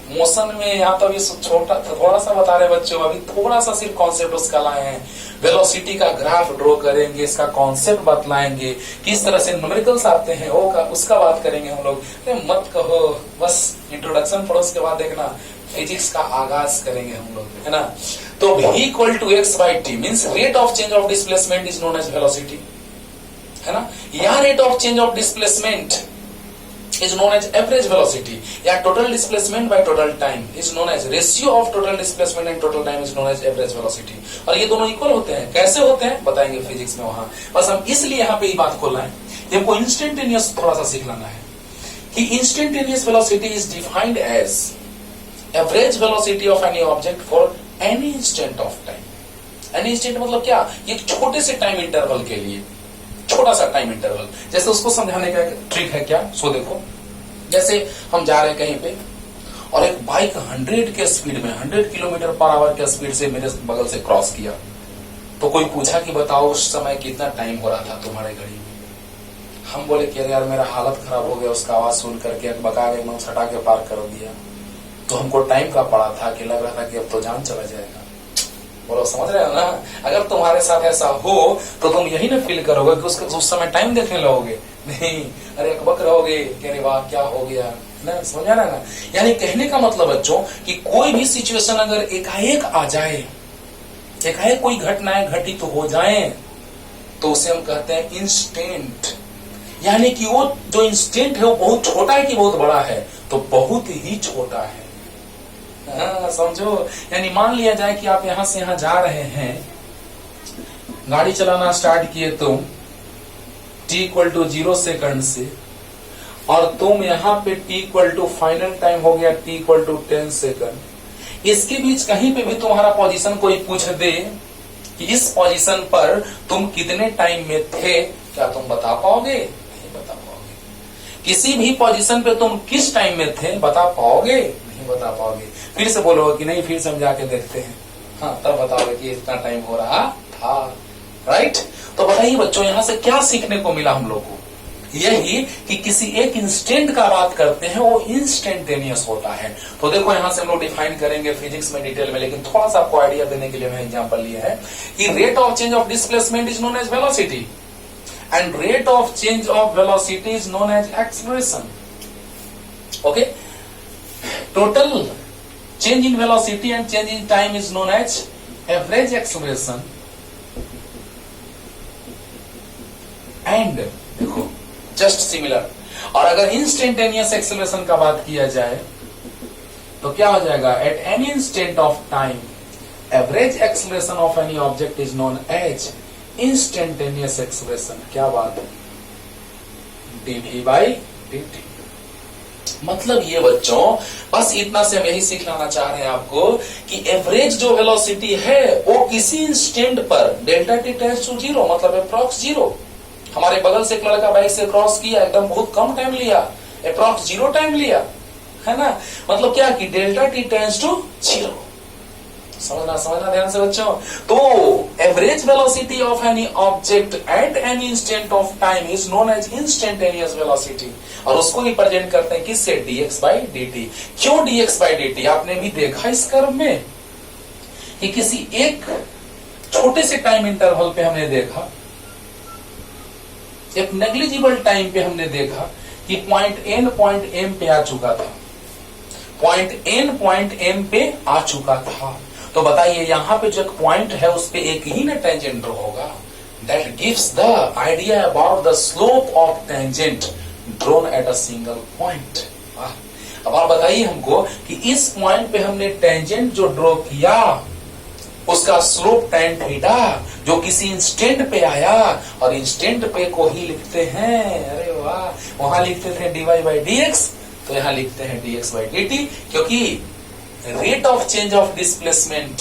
Motion में यहाँ तो अभी छोटा थोड़ा सा बता रहे बच्चों, अभी थोड़ा सा सिर्फ कॉन्सेप्ट उसका लाए हैं। वेलोसिटी का ग्राफ ड्रॉ करेंगे, इसका कॉन्सेप्ट बतलाएंगे, किस तरह से न्यूमेरिकल्स आते हैं उसका बात करेंगे हम लोग। मत कहो, बस इंट्रोडक्शन पढ़ो, उसके बाद देखना फिजिक्स का आगाज करेंगे हम लोग, है ना। तो v equal to x by t means rate of change of displacement is known as velocity, है ना। या rate of change of displacement is known as average velocity, या total displacement by total time is known as ratio of total displacement and total time is known as average velocity। और ये दोनों इक्वल होते हैं, कैसे होते हैं बताएंगे फिजिक्स में वहां। बस हम इसलिए यहाँ पे ये बात खोलना है, हमको इंस्टेंटेनियस थोड़ा सा सीख लेना है कि instantaneous velocity is defined as average velocity of any object for any instant of time. Any instant मतलब क्या, एक छोटे से टाइम इंटरवल के लिए, छोटा सा टाइम इंटरवल। जैसे उसको समझाने का ट्रिक है क्या, सो देखो, जैसे हम जा रहे हैं कहीं पे और एक बाइक 100 के स्पीड में 100 किलोमीटर पर आवर के स्पीड से मेरे बगल से क्रॉस किया, तो कोई पूछा कि बताओ उस समय कितना टाइम हो रहा था तुम्हारे घड़ी में। हम बोले कि अरे यार मेरा हालत खराब हो गया उसका आवाज सुन करके, बका के एकदम सटा के पार कर दिया। तो हमको टाइम का पड़ा था कि लग रहा था कि अब तो जान चला जाएगा। बोलो समझ रहे हो ना। अगर तुम्हारे साथ ऐसा हो तो तुम यही ना फील करोगे कि उस समय टाइम देखने लगोगे, नहीं अरे अकबक रहोगे कि अरे वाह क्या हो गया ना। समझ आ रहा ना। यानी कहने का मतलब बच्चों कि कोई भी सिचुएशन अगर एकाएक आ जाए, एकाएक कोई घटनाएं घटित तो हो जाए, तो उसे हम कहते हैं इंस्टेंट। यानी कि वो जो इंस्टेंट है वो बहुत छोटा है कि बहुत बड़ा है, तो बहुत ही छोटा है। हाँ, समझो। यानी मान लिया जाए कि आप यहां से यहां जा रहे हैं, गाड़ी चलाना स्टार्ट किए तुम t=0 सेकंड से, और तुम यहाँ पे t= फाइनल टाइम हो गया t=10 सेकंड। इसके बीच कहीं पे भी तुम्हारा पोजीशन कोई पूछ दे कि इस पोजीशन पर तुम कितने टाइम में थे, क्या तुम बता पाओगे? नहीं बता पाओगे। किसी भी पोजीशन पे तुम किस टाइम में थे बता पाओगे? नहीं बता पाओगे। फिर से बोलोगे कि नहीं फिर से हम जाके देखते हैं, हाँ तब बताओगे कि इतना टाइम हो रहा था। राइट। तो बताइए बच्चों यहां से क्या सीखने को मिला हम लोग को? यही कि किसी एक इंस्टेंट का बात करते हैं वो इंस्टेंटेनियस होता है। तो देखो यहां से हम लोग डिफाइन करेंगे फिजिक्स में डिटेल में, लेकिन थोड़ा सा आपको आइडिया देने के लिए मैं एग्जांपल लिया है कि rate of change of displacement is known as velocity and rate of change of velocity is known as acceleration. Okay. Total change in velocity and change in time is known as average acceleration and देखो just similar। और अगर instantaneous acceleration का बात किया जाए तो क्या हो जाएगा? at any instant of time average acceleration of any object is known as instantaneous acceleration। क्या बात है? dv/dt। मतलब ये बच्चों बस इतना से हम यही सिखलाना चाह रहे हैं आपको कि एवरेज जो वेलोसिटी है वो किसी इंस्टेंट पर डेल्टा टी टेंड्स टू 0 मतलब अप्रॉक्स 0। हमारे बगल से एक लड़का बाइक से क्रॉस किया, एकदम बहुत कम टाइम लिया, अप्रॉक्स 0 टाइम लिया, है ना। मतलब क्या कि डेल्टा टी टेंड्स टू 0। समझना ध्यान से बच्चों। तो average velocity of any object at any instant of time is known as instantaneous velocity, और उसको रिप्रेजेंट करते हैं किससे? dx/dt। क्यों dx/dt? आपने भी देखा इस कर्व में कि किसी एक छोटे से टाइम इंटरवल पे हमने देखा, एक नेग्लिजिबल टाइम पे हमने देखा कि पॉइंट m पे आ चुका था, पॉइंट m पे आ चुका था। तो बताइए यहाँ पे जो एक पॉइंट है उस पे एक ही ना टेंजेंट ड्रॉ होगा। That gives the idea about the slope of tangent drawn at a single point. अब आप बताइए हमको कि इस पॉइंट पे हमने टेंजेंट जो ड्रॉ किया उसका स्लोप tan थीटा जो किसी इंस्टेंट पे आया, और इंस्टेंट पे को ही लिखते हैं, अरे वाह, वहां लिखते थे dy/dx, तो यहां लिखते हैं dx/dt, क्योंकि rate of change of displacement,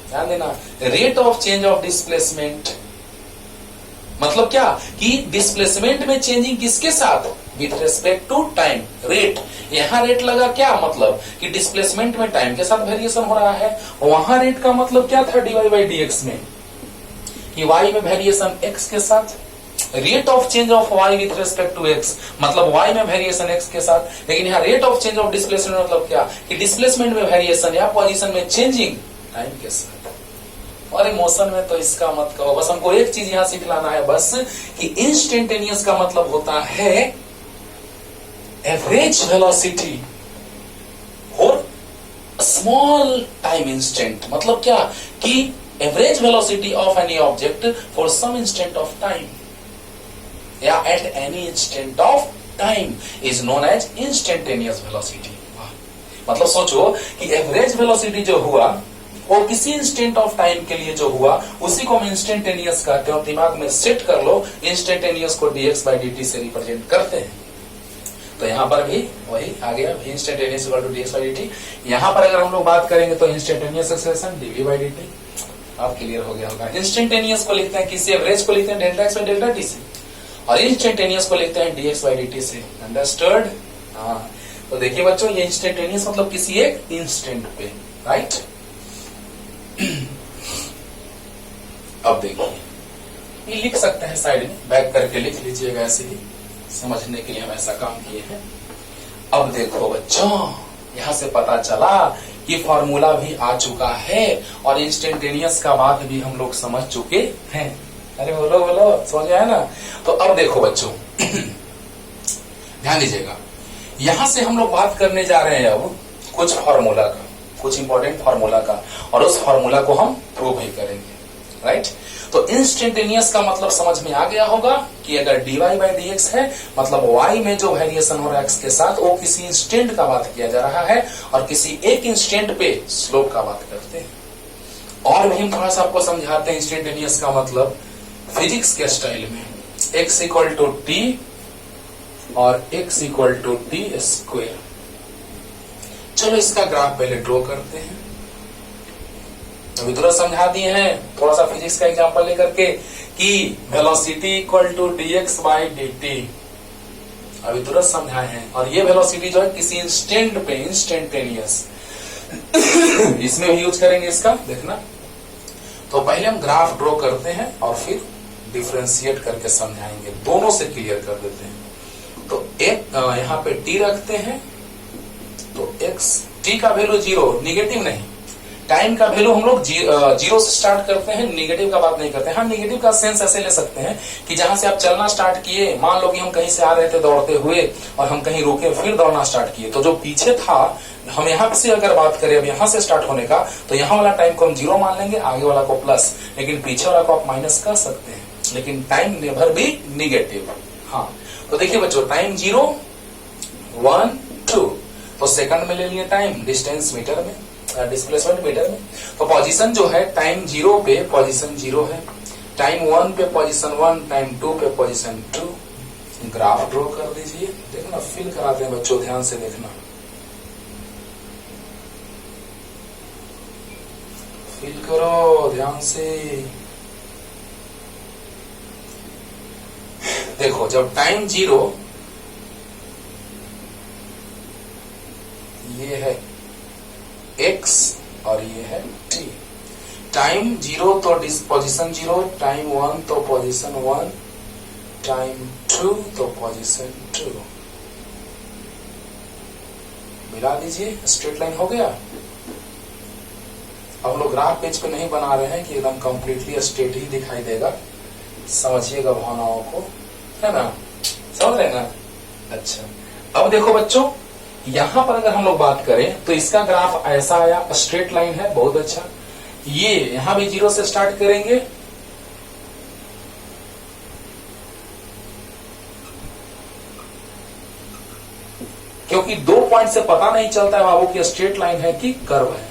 ध्यान देना, rate of change of displacement मतलब क्या कि डिस्प्लेसमेंट में चेंजिंग किसके साथ? With respect to time. Rate, यहां रेट लगा क्या मतलब कि डिस्प्लेसमेंट में टाइम के साथ वेरिएशन हो रहा है, वहां रेट का मतलब क्या था dy/dx में कि y में वेरिएशन x के साथ। Rate of change of y with respect to x मतलब y में वेरिएशन x के साथ। लेकिन यहाँ rate of change of displacement मतलब क्या कि डिस्प्लेसमेंट में वेरिएशन या पोजीशन में चेंजिंग टाइम के साथ। और इमोशन में तो इसका मत कहो, बस हमको एक चीज यहां सिखलाना है बस कि इंस्टेंटेनियस का मतलब होता है एवरेज वेलोसिटी और स्मॉल टाइम इंस्टेंट। मतलब क्या कि average velocity of any object for some instant of time या at any instant of time is known as instantaneous velocity. मतलब सोचो कि एवरेज वेलोसिटी जो हुआ वो किसी इंस्टेंट ऑफ टाइम के लिए जो हुआ उसी को हम इंस्टेंटेनियस कहते हैं। दिमाग में सेट कर लो, इंस्टेंटेनियस को dx/dt से रिप्रेजेंट करते हैं। तो यहाँ पर भी वही आ गया, इंस्टेंटेनियस इक्वल टू dx/dt। यहाँ पर अगर हम लोग बात करेंगे तो इंस्टेंटेनियस एक्सेलरेशन dv/dt। आप क्लियर हो गया होगा। इंस्टेंटेनियस को लिखते हैं किसी एवरेज को लिखते हैं डेल्टा x/ डेल्टा t से, और इंस्टेंटेनियस को लिखते हैं dx/dt से। अंडरस्टूड? हाँ। तो देखिए बच्चों, ये इंस्टेंटेनियस मतलब किसी एक इंस्टेंट पे, राइट। अब देखिए, ये लिख सकते हैं साइड में, बैक करके लिख लीजिएगा, ऐसे ही समझने के लिए हम ऐसा काम किए हैं। अब देखो बच्चों, यहां से पता चला कि फॉर्मूला भी आ चुका है और इंस्टेंटेनियस का बात भी हम लोग समझ चुके हैं। अरे बोलो बोलो, समझ आया ना। तो अब देखो बच्चों, ध्यान दीजिएगा, यहां से हम लोग बात करने जा रहे हैं अब कुछ फॉर्मूला का, कुछ इंपॉर्टेंट फॉर्मूला का, और उस फॉर्मूला को हम प्रूव भी करेंगे, राइट। तो इंस्टेंटेनियस का मतलब समझ में आ गया होगा कि अगर dy बाई dx है, मतलब y में जो वेरिएशन हो रहा है x के साथ, वो किसी इंस्टेंट का बात किया जा रहा है और किसी एक इंस्टेंट पे स्लोप का बात करते हैं। और भी हम थोड़ा सा आपको समझाते हैं इंस्टेंटेनियस का मतलब फिजिक्स के स्टाइल में। x इक्वल टू टी और x equal to t square. चलो इसका ग्राफ पहले ड्रॉ करते हैं। अभी तुरंत समझा दिए हैं थोड़ा सा फिजिक्स का एग्जांपल लेकर के कि velocity equal to dx by dt, अभी तुरंत समझाए हैं। और ये वेलोसिटी जो है किसी इंस्टेंट पे, इंस्टेंटेनियस, इसमें भी यूज करेंगे इसका, देखना। तो पहले हम ग्राफ ड्रॉ करते हैं और फिर डिफरेंशिएट करके समझाएंगे, दोनों से क्लियर कर देते हैं। तो एक यहाँ पे t रखते हैं, तो x, t का वैल्यू 0, निगेटिव नहीं। टाइम का वैल्यू हम लोग 0 से स्टार्ट करते हैं, निगेटिव का बात नहीं करते हैं। हाँ, निगेटिव का सेंस ऐसे ले सकते हैं कि जहां से आप चलना स्टार्ट किए, मान लो कि हम कहीं से आ रहे थे दौड़ते हुए और हम कहीं रुके, फिर दौड़ना स्टार्ट किए, तो जो पीछे था, हम यहाँ से अगर बात करें अब यहाँ से स्टार्ट होने का, तो यहाँ वाला टाइम को हम 0 मान लेंगे, आगे वाला को प्लस, लेकिन पीछे वाला को आप माइनस कर सकते हैं, लेकिन टाइम नेवर भी निगेटिव। हाँ, तो देखिए बच्चों, टाइम 0, 1, 2, तो सेकंड में ले लिए टाइम, डिस्टेंस मीटर में, डिस्प्लेसमेंट मीटर में। तो पोजीशन जो है टाइम 0 पे पोजीशन 0 है, टाइम 1 पे पोजीशन 1, टाइम 2 पे पोजीशन 2। ग्राफ ड्रॉ कर दीजिए, देखना, फिल कराते हैं बच्चों, ध्यान से देखना, फिल करो ध्यान से। देखो, जब टाइम 0, ये है x और ये है t, टाइम 0 तो पोजीशन 0, टाइम 1 तो पोजीशन 1, टाइम 2 तो पोजीशन 2। मिला दीजिए, स्ट्रेट लाइन हो गया। अब हम लोग ग्राफ पेज पे नहीं बना रहे हैं कि एकदम कंप्लीटली स्ट्रेट ही दिखाई देगा, समझिएगा भावनाओं को, है ना, समझ रहे ना। अच्छा, अब देखो बच्चों, यहां पर अगर हम लोग बात करें तो इसका ग्राफ ऐसा आया, स्ट्रेट लाइन है, बहुत अच्छा। ये यहां भी 0 से स्टार्ट करेंगे, क्योंकि 2 पॉइंट से पता नहीं चलता है बाबू की स्ट्रेट लाइन है कि कर्व है।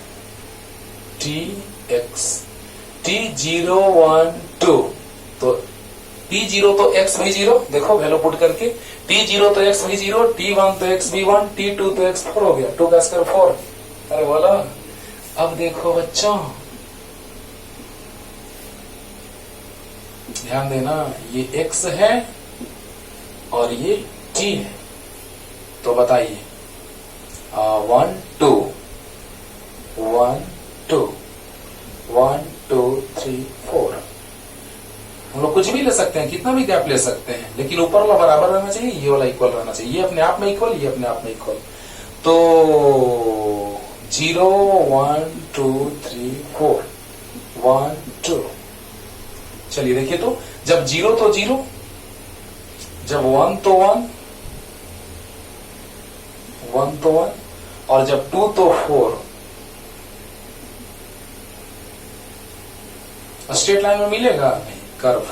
tx, t0, 1, 2, तो t0 तो x भी 0, देखो वैल्यू पुट करके, t0 तो x भी 0, t1 तो x भी 1, t2 तो x 4 हो गया, 2 का स्क्वायर 4। अरे बोला। अब देखो बच्चों, ध्यान देना, ये x है और ये t है, तो बताइए 1 2 1 2 1 2 3 4। हम लोग कुछ भी ले सकते हैं, कितना भी गैप ले सकते हैं, लेकिन ऊपर वाला बराबर रहना चाहिए, ये वाला इक्वल रहना चाहिए, ये अपने आप में इक्वल, ये अपने आप में इक्वल। तो 0 1 2 3 4 1 2। चलिए देखिए, तो जब 0 तो 0, जब 1 तो 1, 1 तो 1, और जब 2 तो 4। स्ट्रेट लाइन में मिलेगा नहीं, कर्व,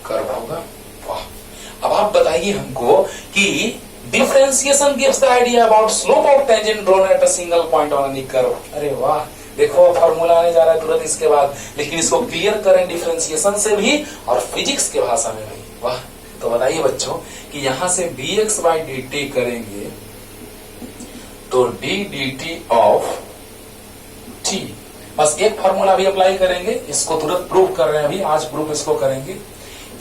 कर्व होगा। वाह, अब आप बताइए हमको कि differentiation gives the idea about slope of tangent drawn at a single point on any curve. अरे वाह, देखो फॉर्मूला आने जा रहा है तुरंत इसके बाद, लेकिन इसको क्लियर करें डिफरेंशिएशन से भी और फिजिक्स के भाषा में भी। वाह, तो बताइए बच्चों कि यहां से dx बाई dt करेंगे तो d dt ऑफ t, बस एक फॉर्मूला भी अप्लाई करेंगे, इसको तुरंत प्रूव कर रहे हैं अभी, आज प्रूव इसको करेंगे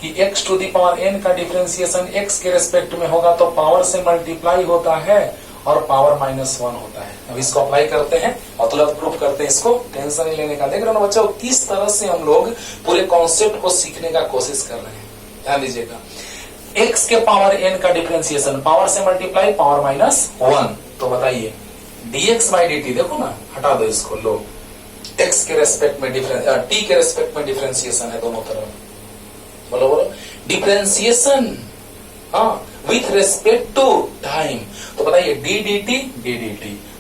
कि x to the power n का डिफरेंशिएशन x के रेस्पेक्ट में होगा तो पावर से मल्टीप्लाई होता है, और पावर -1 होता है। अब इसको अप्लाई करते हैं और तुरंत प्रूफ करते हैं इसको, टेंशन नहीं लेने का। देख रहे हो ना बच्चों, किस तरह से हम लोग पूरे कॉन्सेप्ट को सीखने का कोशिश कर रहे हैं। ध्यान दीजिएगा, x के पावर n का डिफरेंशिएशन पावर से मल्टीप्लाई पावर -1, तो बताइए dx बाई dt, देखो ना, हटा दो इसको, लो x के रेस्पेक्ट में t के रेस्पेक्ट में डिफरेंशिएशन है दोनों तरफ। बोलो बोलो, डिफरेंशिएशन हाँ विथ रेस्पेक्ट टू टाइम। तो बताइए d dt,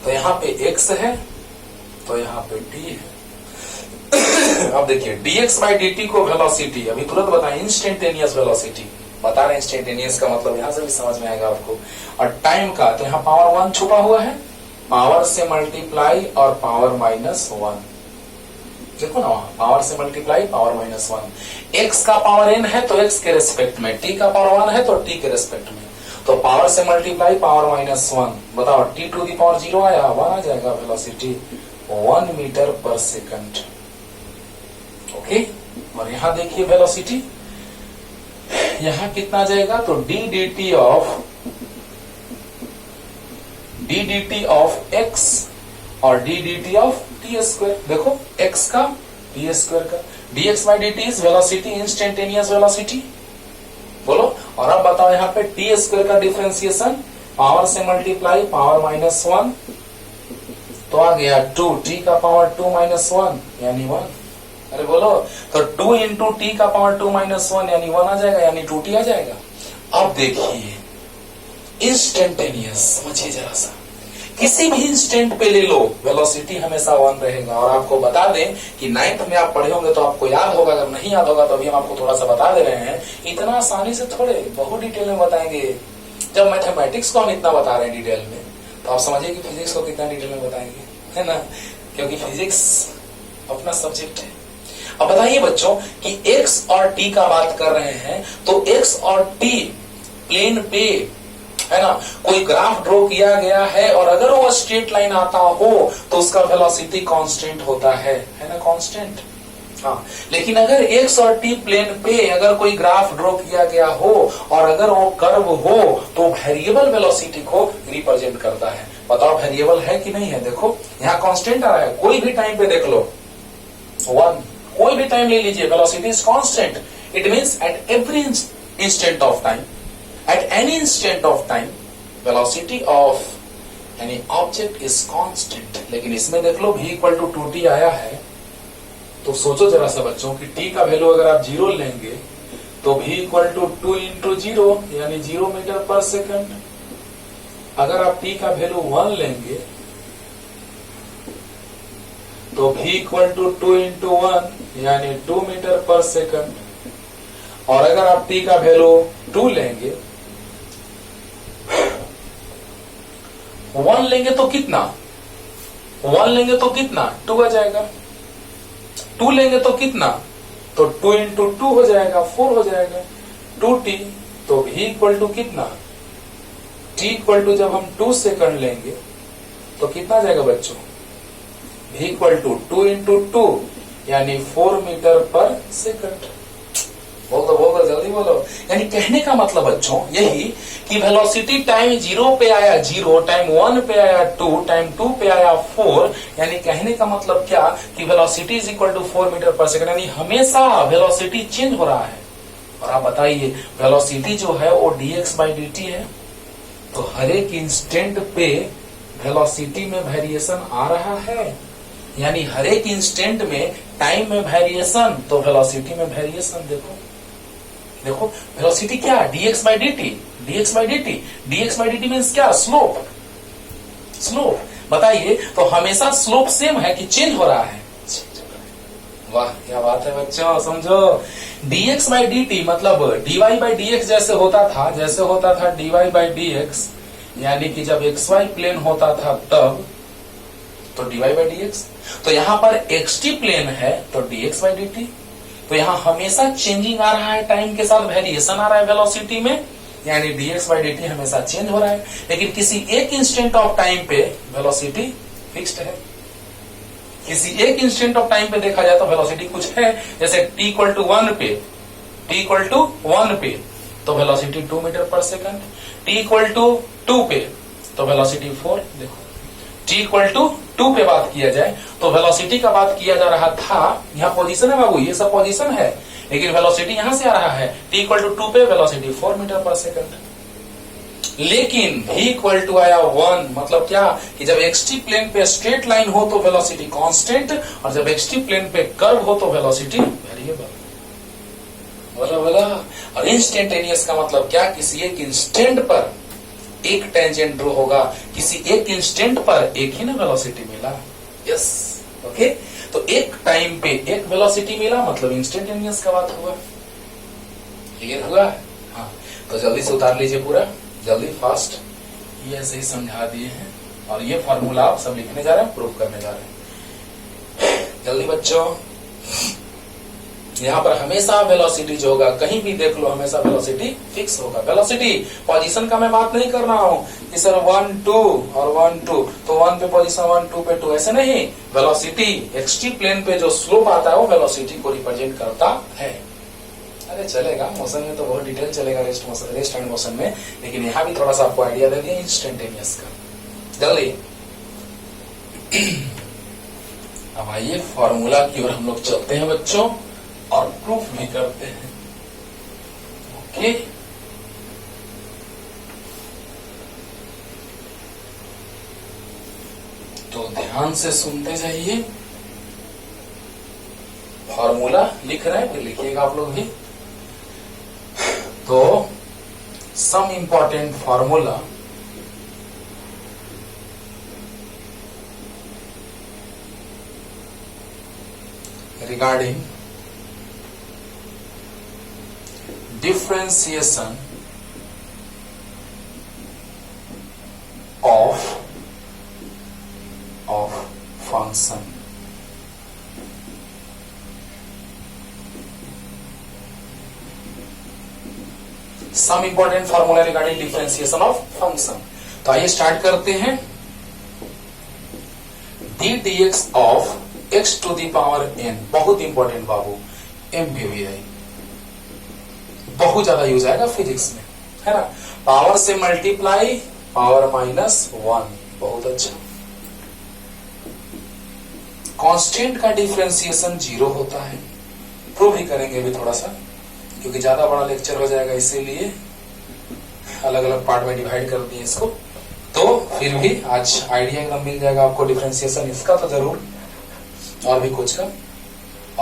तो यहाँ पे x है तो यहाँ पे t है। अब देखिए dx बाई dt को वेलोसिटी अभी तुरंत बताएं, इंस्टेंटेनियस वेलोसिटी बता रहे हैं। इंस्टेंटेनियस का मतलब यहां से भी समझ में आएगा आपको। और टाइम का तो यहाँ पावर 1 छुपा हुआ है, पावर से मल्टीप्लाई और पावर -1, देखो ना वहां पावर से मल्टीप्लाई पावर -1। x का पावर n है तो x के रेस्पेक्ट में, t का पावर 1 है तो t के रेस्पेक्ट में, तो पावर से मल्टीप्लाई पावर -1। बताओ t टू दी पावर 0 आया, 1 आ जाएगा वेलोसिटी 1 मीटर पर सेकंड। ओके, और यहां देखिए वेलोसिटी यहां कितना जाएगा, तो d dt ऑफ x और d dt of t square. देखो x का t स्क्वायर का, dx by dt is velocity, instantaneous velocity. बोलो, और अब बताओ यहाँ पे t स्क्वायर का डिफरेंशिएशन पावर से मल्टीप्लाई पावर -1, तो आ गया 2, t का पावर 2 -1 यानी 1। अरे बोलो, तो 2 इंटू टी का पावर 2 -1 यानी 1 आ जाएगा, यानी 2t आ जाएगा। अब देखिए इंस्टेंटेनियस, समझिए जरा सा, किसी भी इंस्टेंट पे ले लो वेलोसिटी हमेशा 1 रहेगा। और आपको बता दें कि 9th में आप पढ़े होंगे तो आपको याद होगा, अगर नहीं याद होगा तो अभी हम आपको थोड़ा सा बता दे रहे हैं। इतना आसानी से थोड़े, बहुत डिटेल में बताएंगे। जब मैथमेटिक्स को हम इतना बता रहे हैं डिटेल में, तो आप समझिए कि फिजिक्स को कितना डिटेल में बताएंगे, है ना, क्योंकि फिजिक्स अपना सब्जेक्ट है। अब बताइए बच्चों कि x और t का बात कर रहे हैं, तो x और t प्लेन पे, है ना, कोई ग्राफ ड्रॉ किया गया है और अगर वो स्ट्रेट लाइन आता हो तो उसका वेलोसिटी कांस्टेंट होता है ना, कांस्टेंट। हाँ, लेकिन अगर x और t प्लेन पे अगर कोई ग्राफ ड्रॉ किया गया हो और अगर वो कर्व हो तो वेरिएबल वेलोसिटी को रिप्रेजेंट करता है। बताओ वेरिएबल है कि नहीं है। देखो यहाँ कांस्टेंट आ रहा है, कोई भी टाइम पे देख लो 1, कोई भी टाइम ले लीजिए, velocity is constant. It means at every instant of time, eight any instant of time velocity of any object is constant. लेकिन इसमें देख लो v इक्वल टू 2t आया है, तो सोचो जरा सा बच्चों कि t का वैल्यू अगर आप 0 लेंगे तो v इक्वल टू 2 इंटू 0 यानी 0 मीटर पर सेकंड। अगर आप t का वैल्यू 1 लेंगे तो v इक्वल टू 2 इंटू 1 यानी 2 मीटर पर सेकंड। और अगर आप t का वैल्यू 2 लेंगे, 1 लेंगे तो कितना, 1 लेंगे तो कितना 2 आ जाएगा, 2 लेंगे तो कितना, तो 2 इंटू 2 हो जाएगा 4 हो जाएगा 2t। तो v इक्वल टू कितना, t इक्वल टू जब हम 2 सेकंड लेंगे तो कितना जाएगा बच्चों, v इक्वल टू 2 इंटू 2 यानी 4 मीटर पर सेकंड। बोल दो जल्दी बोलो। यानी कहने का मतलब बच्चों यही कि वेलोसिटी टाइम 0 पे आया 0, टाइम 1 पे आया 2, टाइम 2 पे आया 4। यानी कहने का मतलब क्या कि velocity is equal to 4 metre पर सेकंड, यानी हमेशा वेलोसिटी चेंज हो रहा है। और आप बताइए वेलोसिटी जो है वो dx बाई dt है, तो हर एक इंस्टेंट पे वेलोसिटी में वेरिएशन आ रहा है। यानी हर एक इंस्टेंट में टाइम में वेरिएशन तो वेलोसिटी में वेरिएशन। देखो वेलोसिटी क्या, dx by dt, dx by dt, dx by dt means क्या, स्लोप। बताइए, तो हमेशा स्लोप सेम है कि चेंज हो रहा है। वाह क्या बात है बच्चों, समझो। dx बाई dt मतलब dy बाई dx जैसे होता था dy बाई dx, यानी कि जब xy प्लेन होता था तब तो dy बाई dx। तो यहाँ पर xt प्लेन है तो dx बाई dt। तो यहाँ हमेशा चेंजिंग आ रहा है, टाइम के साथ वेरिएशन आ रहा है वेलोसिटी में, यानी dx बाई dt हमेशा चेंज हो रहा है। लेकिन किसी एक इंस्टेंट ऑफ टाइम पे वेलोसिटी फिक्स्ड है। किसी एक इंस्टेंट ऑफ टाइम पे देखा जाए तो वेलोसिटी कुछ है, जैसे t इक्वल टू 1 पे तो वेलोसिटी 2 मीटर पर सेकंड, t इक्वल टू 2 पे तो वेलोसिटी 4। देखो t इक्वल टू 2 पे बात किया जाए तो वेलोसिटी का बात किया जा रहा था, यहाँ पोजीशन है बाबू, ये सब पोजीशन है, लेकिन वेलोसिटी यहां से आ रहा है। t इक्वल टू 2 पे वेलोसिटी 4 मीटर पर सेकंड। लेकिन v इक्वल टू आया 1, मतलब क्या कि जब xt प्लेन पे स्ट्रेट लाइन हो तो वेलोसिटी कांस्टेंट, और जब xt प्लेन पे कर्व हो तो वेलोसिटी वेरिएबल। बोला बोला। और इंस्टेंटेनियस का मतलब क्या, किसी एक इंस्टेंट पर एक टेंजेंट ड्रॉ होगा, किसी एक इंस्टेंट पर एक ही ना वेलोसिटी मिला। Yes, okay. तो एक टाइम पे एक वेलोसिटी मिला मतलब इंस्टेंटेनियस का बात हुआ। क्लियर हुआ? हाँ, तो जल्दी से उतार लीजिए पूरा, जल्दी फास्ट। ये ऐसे ही समझा दिए हैं और ये फॉर्मूला आप सब लिखने जा रहे हैं, प्रूव करने जा रहे हैं। जल्दी बच्चों, यहाँ पर हमेशा वेलोसिटी जो होगा, कहीं भी देख लो, हमेशा वेलोसिटी फिक्स होगा। वेलोसिटी पोजीशन का मैं बात नहीं कर रहा हूँ कि सर 1 2 और 1 2, तो 1 पे पोजीशन 1 2 पे 2, ऐसे नहीं। वेलोसिटी एक्सटी प्लेन पे जो स्लोप आता है वो वेलोसिटी को रिप्रेजेंट करता है। अरे चलेगा, मोशन में तो बहुत डिटेल चलेगा, रेस्ट एंड मोशन में, लेकिन यहाँ भी थोड़ा सा आपको आइडिया दे दिया इंस्टेंटेनियस का। जल्दी अब आइए फॉर्मूला की ओर हम लोग चलते हैं बच्चों, और प्रूफ भी करते हैं। ओके, तो ध्यान से सुनते जाइए। फॉर्मूला लिख रहे हैं, फिर लिखिएगा आप लोग भी। तो some important formula regarding differentiation of function। Some important formula regarding differentiation of function. तो आइए स्टार्ट करते हैं। D dx of x to the power n, बहुत इंपॉर्टेंट बाबू, MVVI बहुत ज्यादा यूज आएगा फिजिक्स में, है ना। पावर से मल्टीप्लाई पावर -1, बहुत अच्छा। कांस्टेंट का डिफरेंशिएशन 0 होता है, प्रूव भी करेंगे अभी थोड़ा सा, क्योंकि ज्यादा बड़ा लेक्चर हो जाएगा, इसीलिए अलग अलग पार्ट में डिवाइड कर दिए इसको। तो फिर भी आज आइडिया एकदम मिल जाएगा आपको डिफरेंशिएशन इसका तो जरूर, और भी कुछ का।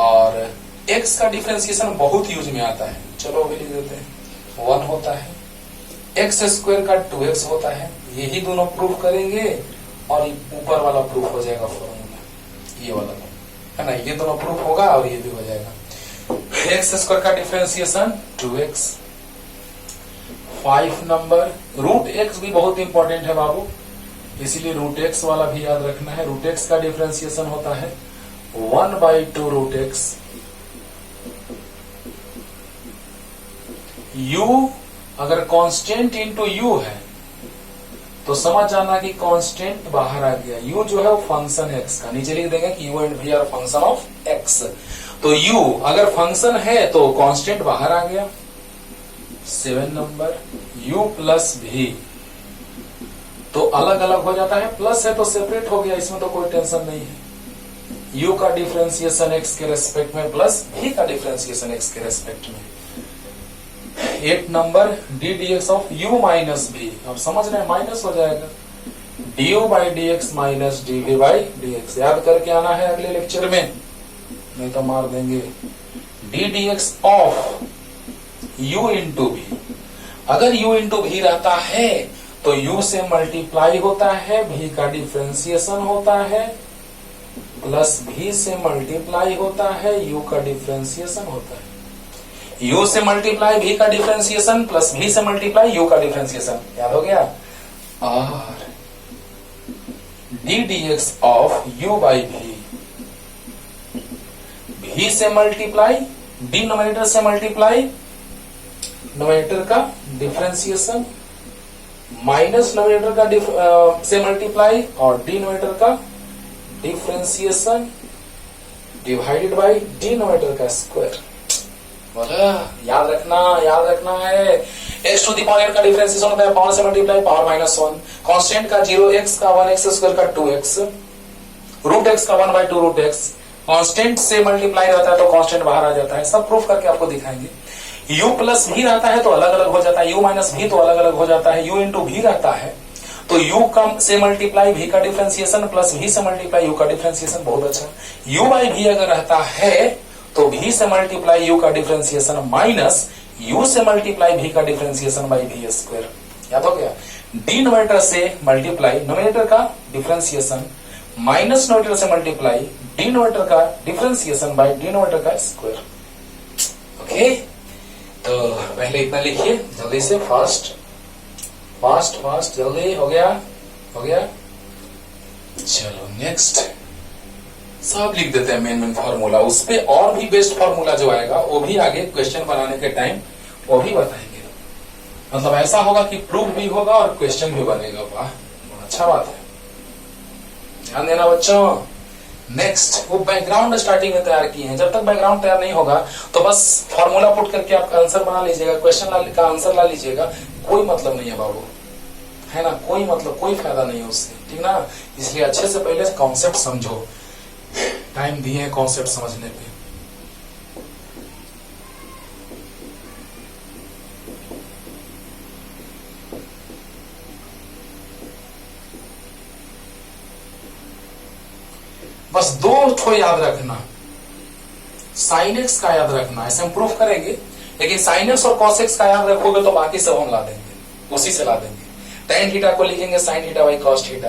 और x का डिफरेंशिएशन बहुत यूज में आता है, चलो अभी लिख देते हैं। 1 होता है, x स्क्वायर का 2x होता है, यही दोनों प्रूफ करेंगे, और ऊपर वाला प्रूफ हो जाएगा फॉर्मूला, ये वाला है ना, ये दोनों प्रूफ होगा और ये भी हो जाएगा। x स्क्वायर का डिफरेंशिएशन 2x। 5 नंबर रूट x भी बहुत इंपॉर्टेंट है बाबू, इसीलिए रूट x वाला भी याद रखना है। रूट x का डिफरेंशिएशन होता है 1/2 रूट x। u अगर कांस्टेंट इंटू u है तो समझ जाना कि कांस्टेंट बाहर आ गया। u जो है वो फंक्शन x का, नीचे लिख देंगे कि u and v are function of x। तो u अगर फंक्शन है तो कांस्टेंट बाहर आ गया। 7 नंबर u प्लस v, तो अलग अलग हो जाता है, प्लस है तो सेपरेट हो गया, इसमें तो कोई टेंशन नहीं है। u का डिफरेंशिएशन x के रेस्पेक्ट में प्लस v का डिफरेंशिएशन x के रेस्पेक्ट में। 8 number D dx of u minus v, अब समझ रहे हैं माइनस हो जाएगा, du by dx minus dv by dx। याद करके आना है अगले लेक्चर में, नहीं तो मार देंगे। D dx of u into v, अगर u इंटू v रहता है तो u से मल्टीप्लाई होता है, v का डिफरेंशिएशन होता है, प्लस v से मल्टीप्लाई होता है, u का डिफरेंशिएशन होता है। u से मल्टीप्लाई v का डिफरेंशिएशन प्लस v से मल्टीप्लाई u का डिफरेंशिएशन, याद हो गया। और d dx of u by v, v से मल्टीप्लाई, डिनोमिनेटर से मल्टीप्लाई, नोमिनेटर का डिफरेंशिएशन, माइनस नोमिनेटर का से मल्टीप्लाई, और डिनोमिनेटर का डिफरेंशिएशन डिवाइडेड बाई डिनोमिनेटर का स्क्वायर। बोला याद रखना है x to the power n का डिफरेंशिएशन होता है पावर से मल्टीप्लाई पावर -1, कांस्टेंट का 0, x का 1, x स्क्वायर का 2x, रूट x का 1/2 रूट x, कांस्टेंट से मल्टीप्लाई रहता है तो कांस्टेंट बाहर आ जाता है। सब प्रूफ करके आपको दिखाएंगे। u प्लस v रहता है तो अलग अलग हो जाता है, u माइनस v तो अलग अलग हो जाता है, u इंटू v रहता है तो u कम से मल्टीप्लाई v का डिफरेंशिएशन प्लस v से मल्टीप्लाई u का डिफरेंशिएशन। बहुत अच्छा। u बाई v अगर रहता है तो v से मल्टीप्लाई u का डिफरेंशिएशन माइनस u से मल्टीप्लाई v का डिफरेंशिएशन बाई v स्क्वायर। याद हो गया। डिनोमिनेटर से मल्टीप्लाई नोमिनेटर का डिफरेंशिएशन माइनस नोमिनेटर से मल्टीप्लाई डिनोमिनेटर का डिफरेंशिएशन बाई डिनोमिनेटर का स्क्वायर। ओके, तो पहले इतना लिखिए जल्दी से, फास्ट फास्ट फास्ट, जल्दी। हो गया, हो गया। चलो नेक्स्ट सब लिख देते हैं मेन फार्मूला। उस पे और भी बेस्ट फार्मूला जो आएगा वो भी आगे क्वेश्चन बनाने के टाइम वो भी बताएंगे। मतलब ऐसा होगा कि प्रूफ भी होगा और क्वेश्चन भी बनेगा। वाह, अच्छा बात है, ध्यान देना बच्चों। नेक्स्ट, वो बैकग्राउंड स्टार्टिंग में तैयार किए हैं। जब तक बैकग्राउंड तैयार नहीं होगा तो बस फॉर्मूला पुट करके आपका आंसर बना लीजिएगा, क्वेश्चन का आंसर ला लीजिएगा, कोई मतलब नहीं है बाबू, है ना। कोई मतलब, कोई फायदा नहीं है उससे, ठीक ना। इसलिए अच्छे से पहले कॉन्सेप्ट समझो, टाइम दिए हैं कॉन्सेप्ट समझने पे। बस दो ठो याद रखना, साइन एक्स का याद रखना, ऐसे हम प्रूफ करेंगे, लेकिन साइन एक्स और कॉस एक्स का याद रखोगे तो बाकी सब हम ला देंगे, उसी से ला देंगे। टेन थीटा को लिखेंगे sine theta by cos theta,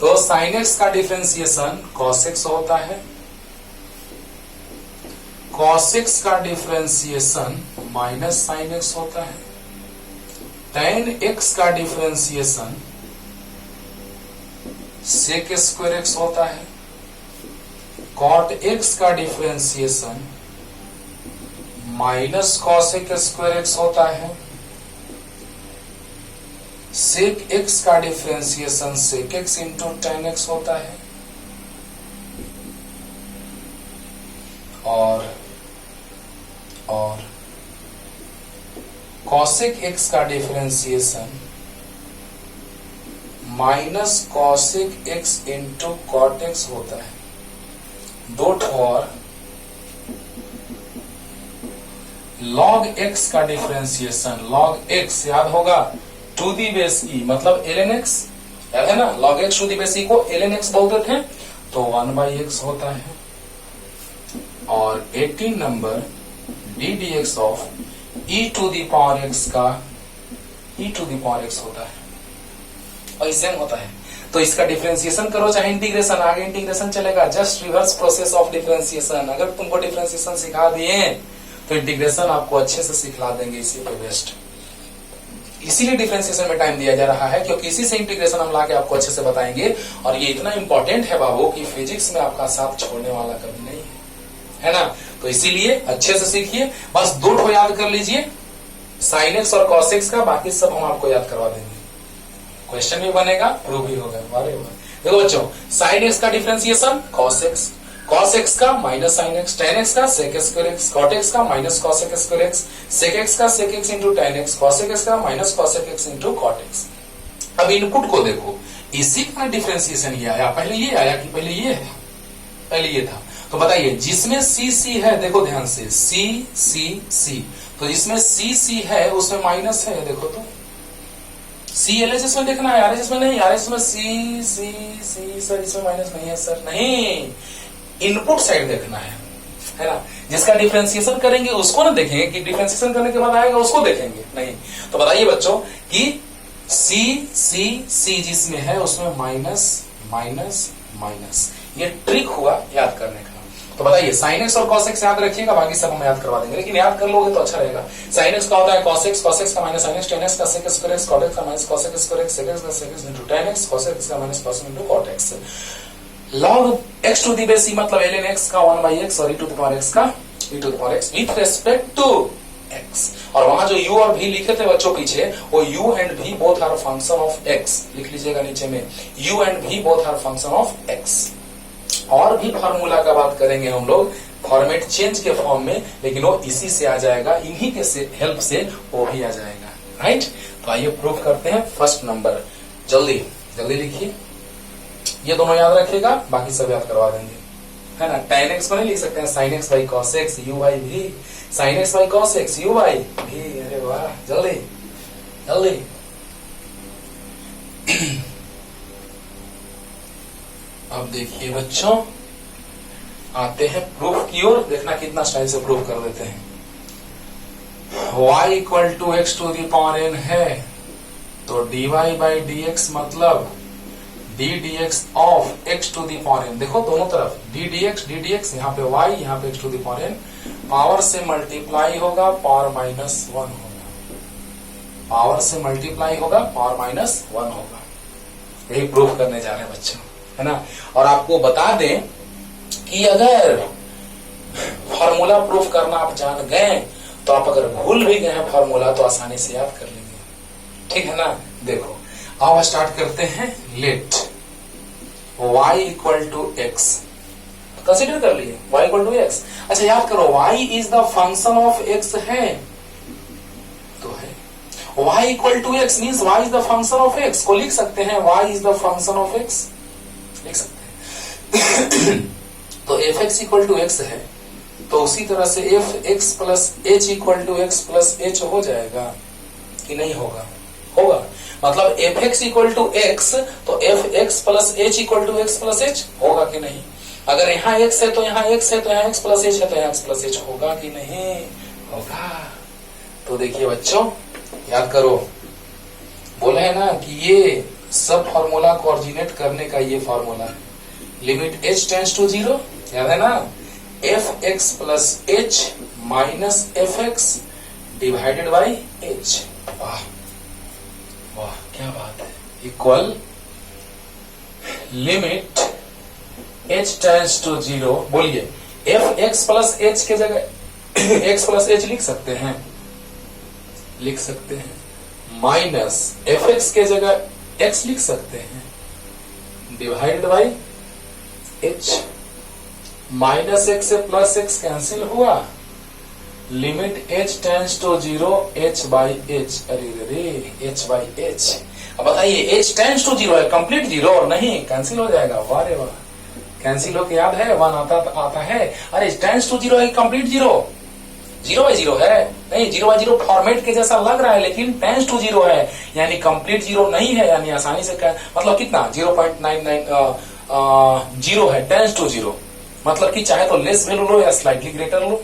तो साइन एक्स का डिफरेंशिएशन कॉस एक्स होता है, कॉस एक्स का डिफरेंशिएशन माइनस साइन एक्स होता है, टेन एक्स का डिफरेंशिएशन सेक स्क्वायर एक्स होता है, कॉट एक्स का differentiation minus cosec square x होता है, सेक एक्स का differentiation sec x into tan x होता है, और कॉसेक एक्स का differentiation minus cosec x into cot x होता है। दो और लॉग एक्स का डिफरेंशिएशन, लॉग एक्स याद होगा टू दी बेस ई मतलब ln x, याद है ना। Log X to the base E को ln x बोलते थे, तो 1/x होता है। और 18 number d D x of e to the power x का e to the power x होता है, और सेम होता है। तो इसका डिफरेंशिएशन करो चाहे इंटीग्रेशन, आगे इंटीग्रेशन चलेगा, just reverse process of differentiation. अगर तुमको डिफरेंशिएशन सिखा दिए तो इंटीग्रेशन आपको अच्छे से सिखला देंगे, इसी पे बेस्ट। इसीलिए डिफरेंशिएशन में टाइम दिया जा रहा है, क्योंकि इसी से इंटीग्रेशन हम लाके आपको अच्छे से बताएंगे। और ये इतना इंपॉर्टेंट है बाबू कि फिजिक्स में आपका साथ छोड़ने वाला कभी नहीं है ना। तो इसीलिए अच्छे से सीखिए, बस दो ठो याद कर लीजिए, साइन एक्स और कॉस एक्स का, बाकी सब हम आपको याद करवा देंगे। क्वेश्चन भी बनेगा, प्रूव भी होगा। देखो बच्चों, साइन एक्स का differentiation cos X, cos x का minus sine X, tan x का sec square X, cot x का minus cosec square X, sec x का sec x into tan X, cosec x का minus cosec x into cot X. अब इनपुट को देखो, इसी का डिफरेंशिएशन ये आया, पहले ये आया कि पहले ये है, पहले ये था। तो बताइए, जिसमें सी सी है, देखो ध्यान से, सी सी सी, तो जिसमें सी सी है उसमें माइनस है, देखो तो सी एल एस इसमें देखना है, आर एस इसमें नहीं, आर एस में सी सी सी, सर इसमें माइनस नहीं है सर, नहीं, इनपुट साइड देखना है ना। जिसका डिफरेंशिएशन करेंगे उसको ना देखेंगे कि डिफरेंशिएशन करने के बाद आएगा, उसको देखेंगे नहीं। तो बताइए बच्चों कि सी सी सी जिसमें है उसमें माइनस माइनस माइनस, ये ट्रिक हुआ याद करने का। तो बताइए, साइन एक्स और कॉस एक्स याद रखिएगा, बाकी सब हम याद करवा देंगे, लेकिन याद कर लोगे तो अच्छा रहेगा। साइन एक्स का होता है कॉस एक्स का minus sine X, tan x का sec square X, cot x का minus cosec square X, sec x का sec x into tan X, cosec x का minus cosec into cot X. Log X to the base E मतलब ln x का 1/x और e to the power x का e to the power x with respect to x। और वहां जो u और v लिखे थे बच्चों पीछे, वो u and v both are function of x, लिख लीजिएगा नीचे में, u and v both are function of x। और भी फार्मूला का बात करेंगे हम लोग फॉर्मेट चेंज के फॉर्म में, लेकिन वो इसी से आ जाएगा, इन्हीं के हेल्प से वो भी आ जाएगा, राइट। तो आइए प्रूफ करते हैं फर्स्ट नंबर, जल्दी जल्दी लिखिए, ये दोनों याद रखिएगा, बाकी सब याद करवा देंगे, है ना। tan x को नहीं लिख सकते हैं sin x by cos x u by v, sin x by cos x u by v, अरे वाह, जल्दी जल्दी। अब देखिए बच्चों, आते हैं प्रूफ की ओर, देखना कितना स्टाइल से प्रूफ कर देते हैं। y equal to x to the power n है, तो dy बाई dx मतलब d dx of x to the power n, देखो दोनों तरफ d dx, यहाँ पे y, यहाँ पे x to the power n, power से मल्टीप्लाई होगा, पावर माइनस 1 होगा, पावर से मल्टीप्लाई होगा, पावर माइनस 1 होगा। यही प्रूफ करने जा रहे हैं बच्चों, है ना। और आपको बता दें कि अगर फॉर्मूला प्रूफ करना आप जान गए, तो आप अगर भूल भी गए हैं फॉर्मूला, तो आसानी से याद कर लेंगे, ठीक है ना। देखो अब स्टार्ट करते हैं, let y equal to x, consider कर लिए y इक्वल टू एक्स। अच्छा याद करो, y is the function of x है, तो है y equal to x means y is the function of x, को लिख सकते हैं y is the function of x, लिख सकते हैं। तो fx इक्वल टू एक्स है, तो उसी तरह से fx plus h equal to x plus h हो जाएगा कि नहीं होगा, होगा। मतलब fx इक्वल टू एक्स, तो fx plus h equal to x plus h होगा कि नहीं। अगर यहाँ x है तो यहाँ x है, तो यहाँ x प्लस h है तो यहाँ x प्लस h होगा कि नहीं, होगा। तो देखिए बच्चों, याद करो, बोला है ना कि ये सब फॉर्मूला को ऑरिजिनेट करने का ये फॉर्मूला है, लिमिट h टेंड्स टू 0, याद है ना, fx plus h minus fx divided by h, वाह वाह क्या बात है, equal limit h tends to 0, बोलिए fx प्लस h के जगह x प्लस h लिख सकते हैं, लिख सकते हैं, माइनस fx के जगह x लिख सकते हैं, divided by h, minus x से प्लस x कैंसिल हुआ, limit h tends to 0 h by h, अरे रे h बाई h। अब बताइए h टेंड्स टू 0 है, कंप्लीट 0 और नहीं, कैंसिल हो जाएगा, वाह रे वाह, कैंसिल हो के याद है 1 आता है। अरे टेंड्स टू 0 है, कंप्लीट 0, 0 बाई 0 है, नहीं 0 बाई 0 फॉर्मेट के जैसा लग रहा है, लेकिन टेंड्स टू 0 है, यानी कंप्लीट 0 नहीं है, यानी आसानी से मतलब कितना 0.99 है, टेंड्स टू 0, मतलब कि चाहे तो लेस वैल्यू लो या स्लाइटली ग्रेटर लो,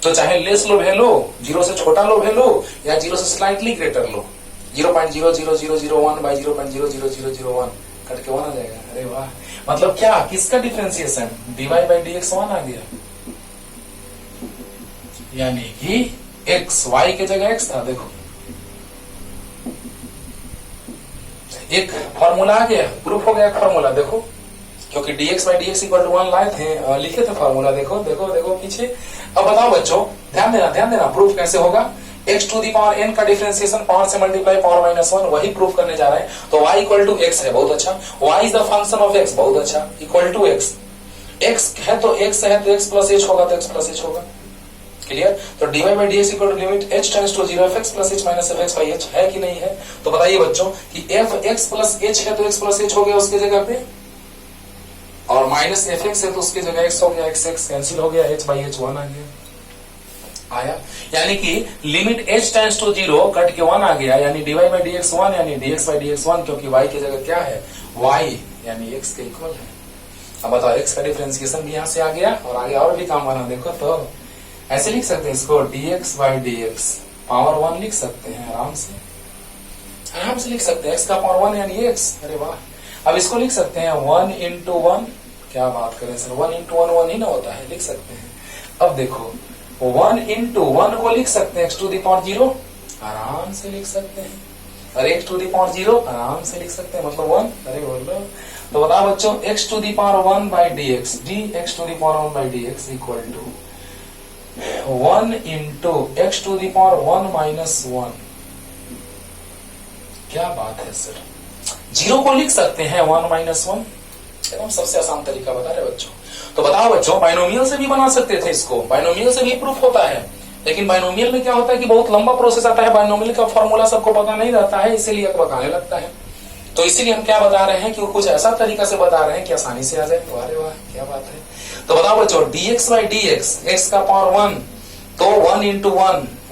तो चाहे लेस लो वैल्यू, 0 से छोटा लो वैल्यू, या 0 से slightly greater low, 0.00001 by 0.00001 cut के 1 आ जाएगा, अरे वाह। मतलब क्या, किसका डिफरेंशिएशन, dy बाई dx 1 आ गया, यानी कि x, y के जगह x था, देखो एक फॉर्मूला आ गया, प्रूफ हो गया फॉर्मूला, देखो क्योंकि dx by dx equal to 1 लाए थे, लिखे थे फॉर्मूला, देखो देखो देखो पीछे। अब बताओ बच्चों, ध्यान देना, प्रूफ कैसे होगा, x to the power n का डिफरेंशिएशन पावर से मल्टीप्लाई पावर माइनस 1, वही प्रूफ करने जा रहे हैं। तो y इक्वल टू x है, बहुत अच्छा, y is the function of x, बहुत अच्छा, इक्वल टू x, x है तो x है तो x प्लस h होगा, तो x प्लस h होगा, क्लियर। तो dy by dx equal to limit h tends to 0 fx plus h minus fx by h, है कि नहीं है। तो बताइए बच्चों कि fx प्लस h है तो x प्लस h हो गया उसके जगह पे, और माइनस fx है तो उसके जगह x हो गया, x कैंसिल हो गया, h बाई h 1 आ गया, आया, यानी कि limit h tends to 0 cut के 1 आ गया, यानी dy बाई dx 1, यानी dx बाई dx 1, क्योंकि y की जगह क्या है, y यानी x के इक्वल है। अब बताओ x का डिफरेंशिएशन भी यहाँ से आ गया, और आगे और भी काम बना, देखो तो ऐसे लिख सकते हैं इसको, dx बाई dx पावर 1 लिख सकते हैं, आराम से लिख सकते हैं, x का पावर 1 यानी x, अरे वाह। अब इसको लिख सकते हैं 1 इंटू 1, क्या बात करें सर, 1 इंटू 1 ही ना होता है, लिख सकते हैं। अब देखो 1 इंटू 1 को लिख सकते हैं x टू दी पावर 0, आराम से लिख सकते हैं, और x टू दी पावर 0 आराम से लिख सकते हैं, मतलब 1, अरे बोलो। तो बताओ बच्चों, x to the power 1 by dx, dx to the power 1 by dx equal to 1 into x to the power 1 minus 1, क्या बात है सर, 0 को लिख सकते हैं 1 माइनस 1, एकदम सबसे आसान तरीका बता रहे बच्चों। तो बताओ बच्चों, बाइनोमियल से भी बना सकते थे इसको, बाइनोमियल से भी प्रूफ होता है, लेकिन बाइनोमियल में क्या होता है कि बहुत लंबा प्रोसेस आता है, बाइनोमियल का फॉर्मूला सबको पता नहीं रहता है, इसीलिए बताने लगता है। तो इसीलिए हम क्या बता रहे हैं कि वो कुछ ऐसा तरीका से बता रहे हैं कि आसानी से आ जाए। तो अरे वाह, क्या बात है। तो बताओ बच्चों, dx by dx, x का पावर 1, तो 1 into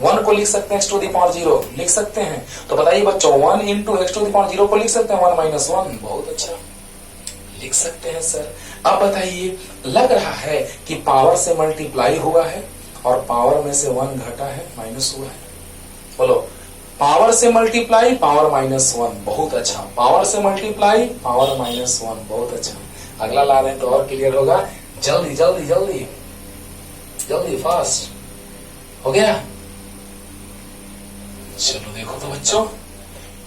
1 को लिख सकते हैं x to the power 0, लिख सकते हैं। तो बताइए बच्चों, 1 into x to the power 0 को लिख सकते हैं 1 minus 1, बहुत अच्छा लिख सकते हैं सर। अब बताइए, लग रहा है कि पावर से मल्टीप्लाई हुआ है और पावर में से 1 घटा है, माइनस हुआ है। बोलो, पावर से मल्टीप्लाई पावर -1, बहुत अच्छा। पावर से मल्टीप्लाई पावर -1, बहुत अच्छा। अगला ला रहे हैं तो और क्लियर होगा। जल्दी जल्दी जल्दी जल्दी, फास्ट हो गया। चलो देखो तो बच्चों,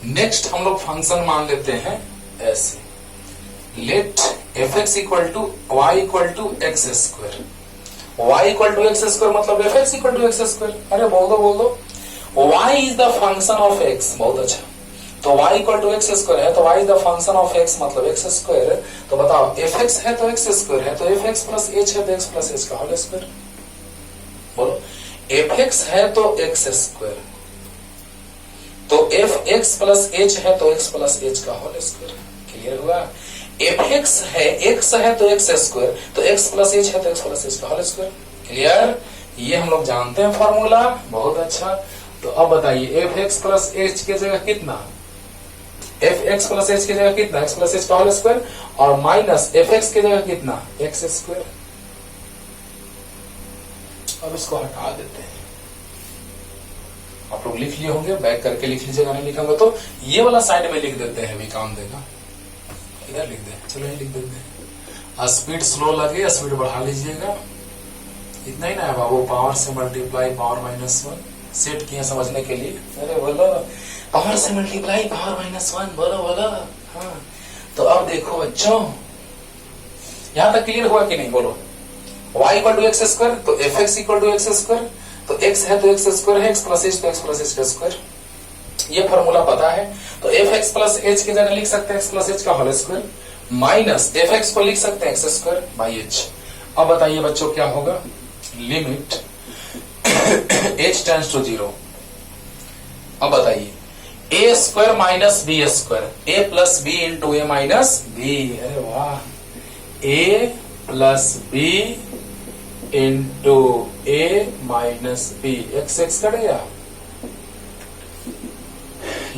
नेक्स्ट हम लोग फंक्शन मान लेते हैं ऐसे, let fx equal to y equal to x square. y equal to x square मतलब fx equal to x square. अरे बोल दो, y is the function of x, बहुत अच्छा। तो y equal to x square है, तो y is the function of x मतलब एक्स स्क्वायर। तो बताओ, fx है तो एक्स स्क्वायर है, तो fx प्लस h है तो x प्लस h का होल स्क्वायर। बोलो, fx है तो एक्स स्क्वायर, तो fx प्लस h है तो x प्लस h का होल स्क्वायर। क्लियर हुआ। fx है x है तो एक्स स्क्वायर, तो x प्लस h है तो x प्लस h का होल स्क्वायर। क्लियर। ये हम लोग जानते हैं फॉर्मूला, बहुत अच्छा। तो अब बताइए, fx प्लस h की जगह कितना, fx प्लस h की जगह कितना, x प्लस h का होल स्क्वायर, और माइनस fx की जगह कितना, x स्क्वायर। अब इसको हटा देते हैं। आप लोग लिख लिए होंगे, बैक करके लिख लीजिएगा, नहीं लिखेंगे तो ये वाला साइड में लिख देते हैं, भी काम देगा। इधर लिख दें, चलो ये लिख देते हैं। स्पीड स्लो लगे, स्पीड बढ़ा लीजिएगा। इतना ही ना है बाबू, पावर से मल्टीप्लाई पावर -1 सेट किए समझने के लिए। अरे बोलो, पावर से मल्टीप्लाई पावर -1, बोलो बोलो। हाँ, तो अब देखो बच्चों, यहां तक क्लियर हुआ कि नहीं, बोलो। y equal to x square, तो fx equal to x square, तो x है तो एक्स स्क्वायर है, x प्लस h तो x प्लस h का स्क्वायर। ये फॉर्मूला पता है। तो fx प्लस h की जगह लिख सकते हैं x प्लस h का होल स्क्वायर, माइनस fx को लिख सकते हैं x स्क्वायर बाई h। अब बताइए बच्चों क्या होगा, लिमिट h टेंड्स टू 0। अब बताइए, a square minus B square, a plus B into A minus B. अरे वाह, a plus B into A minus B, X X कटेगा।